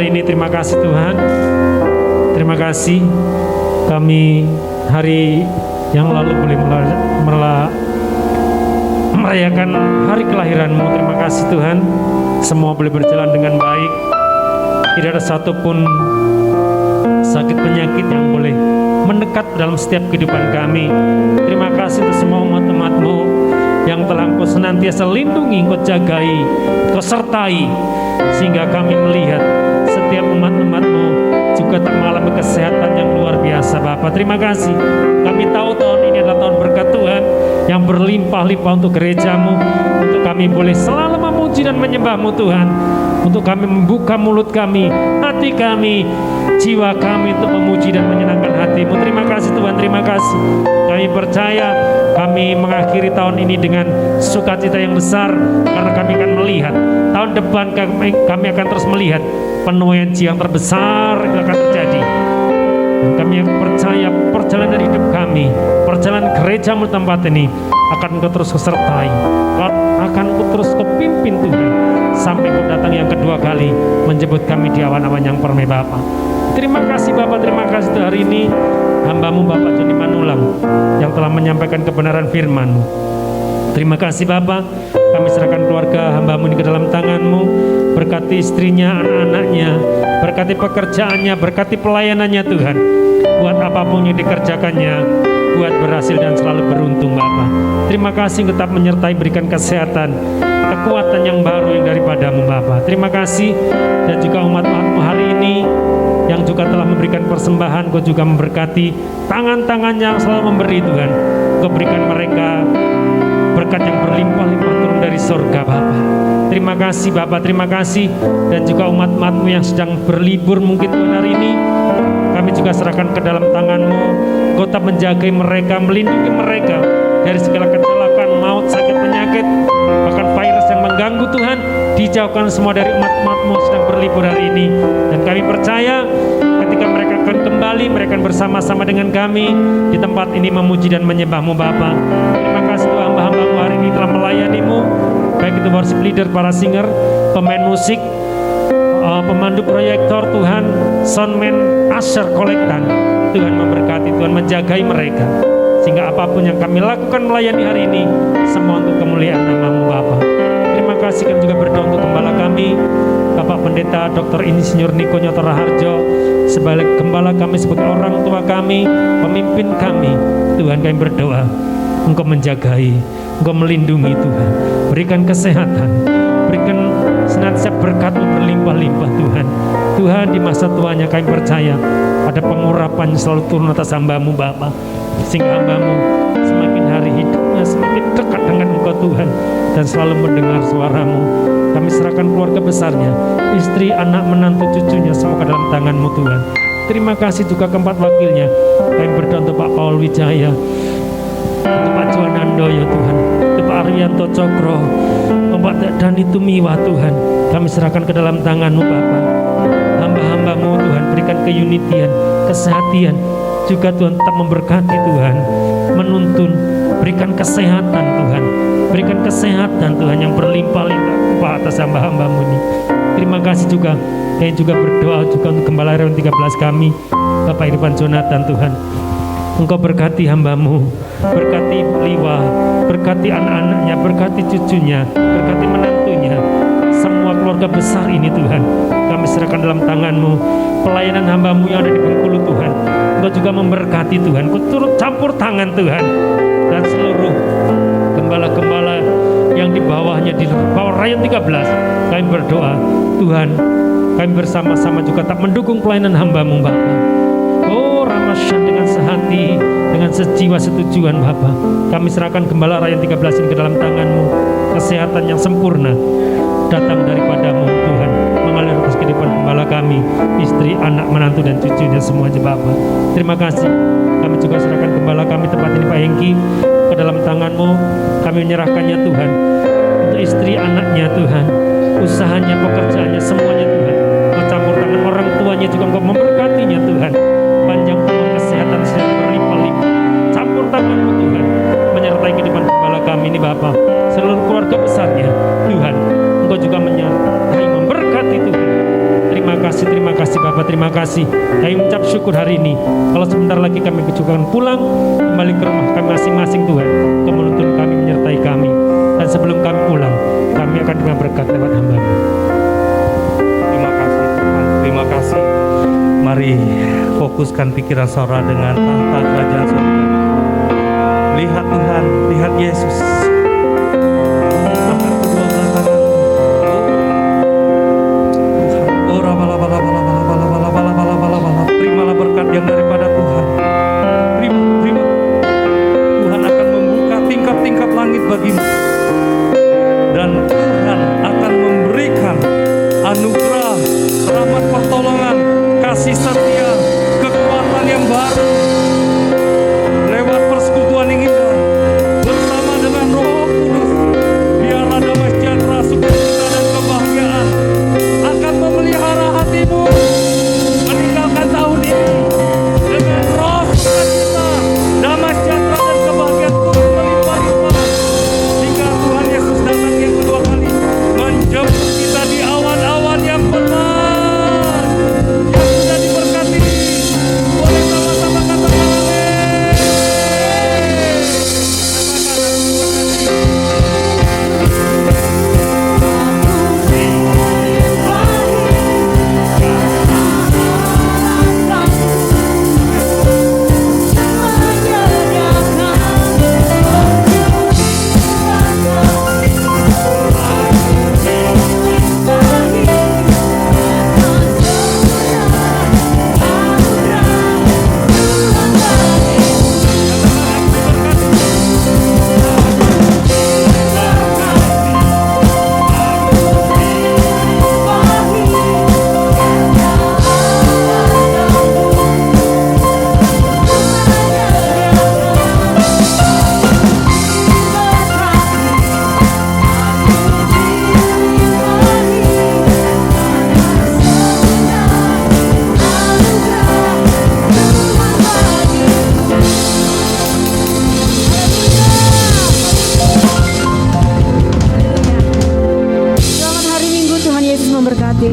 hari ini. Terima kasih Tuhan. Terima kasih kami hari yang lalu boleh merayakan hari kelahiran-Mu. Terima kasih Tuhan, semua boleh berjalan dengan baik. Tidak ada satupun sakit penyakit yang boleh mendekat dalam setiap kehidupan kami. Terima kasih untuk semua umat-umat-Mu yang telah Engkau senantiasa lindungi, Engkau jagai, Engkau sertai, sehingga kami melihat setiap umat-umat-Mu juga tak mengalami kesehatan yang luar biasa. Bapa, terima kasih. Kami tahu tahun ini adalah tahun berkat Tuhan yang berlimpah-limpah untuk gereja-Mu, untuk kami boleh selalu memuji dan menyembah-Mu Tuhan, untuk kami membuka mulut kami, hati kami, jiwa kami untuk memuji dan menyenangkan hati-Mu. Terima kasih Tuhan, terima kasih. Kami percaya kami mengakhiri tahun ini dengan sukacita yang besar, karena kami akan melihat tahun depan kami akan terus melihat penuaian yang terbesar yang akan terjadi. Dan kami percaya perjalanan hidup kami, perjalanan gereja-Mu tempat ini akan Engkau terus sertai, akan Engkau terus pimpin Tuhan, sampai Engkau datang yang kedua kali menjemput kami di awan-awan yang permai Bapa. Terima kasih Bapa, terima kasih hari ini hamba-Mu Bapak Joni Manulang yang telah menyampaikan kebenaran firman-Mu. Terima kasih Bapa, kami serahkan keluarga hamba-Mu ini ke dalam tangan-Mu. Berkati istrinya, anak-anaknya, berkati pekerjaannya, berkati pelayanannya Tuhan. Buat apapun yang dikerjakannya, buat berhasil dan selalu beruntung Bapa. Terima kasih tetap menyertai, berikan kesehatan, kekuatan yang baru yang daripada-Mu Bapa. Terima kasih. Dan juga umat-umat-Mu hari ini yang juga telah memberikan persembahan, Kau juga memberkati tangan-tangan yang selalu memberi Tuhan. Kau berikan mereka berkat yang berlimpah-limpah turun dari surga Bapa. Terima kasih Bapa, terima kasih. Dan juga umat-umat-Mu yang sedang berlibur mungkin Tuhan hari ini, kami juga serahkan ke dalam tangan-Mu. Kau tetap menjaga mereka, melindungi mereka dari segala kecelakaan, maut, sakit, penyakit, bahkan virus yang mengganggu Tuhan. Dijauhkan semua dari umat-umat-Mu sedang berlibur hari ini. Dan kami percaya ketika mereka akan kembali, mereka akan bersama-sama dengan kami di tempat ini memuji dan menyembah-Mu Bapa. Terima kasih Tuhan, hamba-Mu hari ini telah melayani-Mu, baik itu worship leader, para singer, pemain musik, pemandu proyektor Tuhan, soundman, usher, kolektan. Tuhan memberkati, Tuhan menjagai mereka, sehingga apapun yang kami lakukan melayani hari ini, semua untuk kemuliaan nama-Mu Bapa. Terima kasih. Kami juga berdoa untuk gembala kami, Bapak Pendeta Dr. Insinyur Nikonyo Raharjo, sebagai gembala kami, sebagai orang tua kami, pemimpin kami. Tuhan, kami berdoa Engkau menjagai, Engkau melindungi Tuhan, berikan kesehatan, berikan senantiasa berkat-Mu berlimpah-limpah Tuhan. Tuhan, di masa tuanya kami percaya ada pengurapan selalu turun atas hamba-Mu Bapa, sehingga hamba-Mu semakin hari hidupnya semakin dekat dengan Engkau Tuhan, dan selalu mendengar suara-Mu. Kami serahkan keluarga besarnya, istri, anak, menantu, cucunya semua ke dalam tangan-Mu Tuhan. Terima kasih juga keempat wakilnya. Kami berdoa untuk Pak Paul Wijaya, untuk Pak Juanandoyo Tuhan, untuk Pak Arianto Cokro, Pak Dani Tumiwa Tuhan. Kami serahkan ke dalam tangan-Mu Bapa. Hamba-hamba-Mu Tuhan, berikan keunitian, kesehatan, juga Tuhan tetap memberkati Tuhan, menuntun, berikan kesehatan Tuhan, berikan kesehatan Tuhan yang berlimpah-limpah atas hamba-hamba-Mu ini. Terima kasih juga. Kami juga berdoa juga untuk Gembala RW 13 kami, Bapak Irfan Jonathan Tuhan. Engkau berkati hamba-Mu, berkati Liwa, berkati anak-anaknya, berkati cucunya, berkati menantunya, semua keluarga besar ini Tuhan. Kami serahkan dalam tangan-Mu. Pelayanan hamba-Mu yang ada di Bengkulu Tuhan, Engkau juga memberkati Tuhan. Engkau turut campur tangan Tuhan, dan seluruh gembala-gembala yang di bawahnya, di bawah Rayon 13, kami berdoa Tuhan, kami bersama-sama juga tak mendukung pelayanan hamba-Mu Bapa. Oh Ramasyan, dengan sehati, dengan sejiwa setujuan Bapa, kami serahkan gembala Rayon 13 ini ke dalam tangan-Mu. Kesehatan yang sempurna datang daripada-Mu Tuhan, mengalir atas kehidupan gembala kami, istri, anak, menantu, dan cucunya semuanya Bapa. Terima kasih. Kami juga serahkan gembala kami tempat ini Pak Hengki ke dalam tangan-Mu. Kami menyerahkannya Tuhan, untuk istri, anaknya Tuhan, usahanya, pekerjaannya, semuanya Tuhan. Engkau campur tangan, orang tuanya juga Engkau memberkatinya Tuhan. Panjang umur, kesehatan sedang berlimpah-limpah. Campur tangan-Mu Tuhan, menyertai kehidupan gembala kami ini Bapa, seluruh keluarga besarnya Tuhan. Engkau juga menyertai, memberkati Tuhan. terima kasih Bapak, terima kasih. Kami mengucap syukur hari ini. Kalau sebentar lagi kami juga akan pulang kembali ke rumah kami masing-masing Tuhan, untuk menuntun kami, menyertai kami. Dan sebelum kami pulang, kami akan terima berkat lewat hamba-Mu. Terima kasih Tuhan, terima kasih. Mari fokuskan pikiran saudara dengan tahta kerajaan surga. Lihat Tuhan, lihat Yesus. Angkat kedua belah tangan. Oh, rabalabalabalabalabalabalabalabalabalabalabala. Terimalah berkat yang daripada Tuhan. Terima. Tuhan akan membuka tingkap-tingkap langit bagimu. Dan Tuhan akan memberikan anugerah, rahmat pertolongan, kasih setia, kekuatan yang baru lewat persekutuan yang indah bersama dengan Roh Kudus. Biarlah damai sejahtera, sukacita dan kebahagiaan akan memelihara hatimu meninggalkan tahun ini dengan roh sukacita, damai sejahtera dan kebahagiaan turut melimpah-limpah hingga Tuhan Yesus datang yang kedua kali menjemput kita di awan-awan yang benar, yang sudah diberkati. Boleh sama-sama katakan amin. Selamat hari Minggu, Tuhan Yesus memberkati.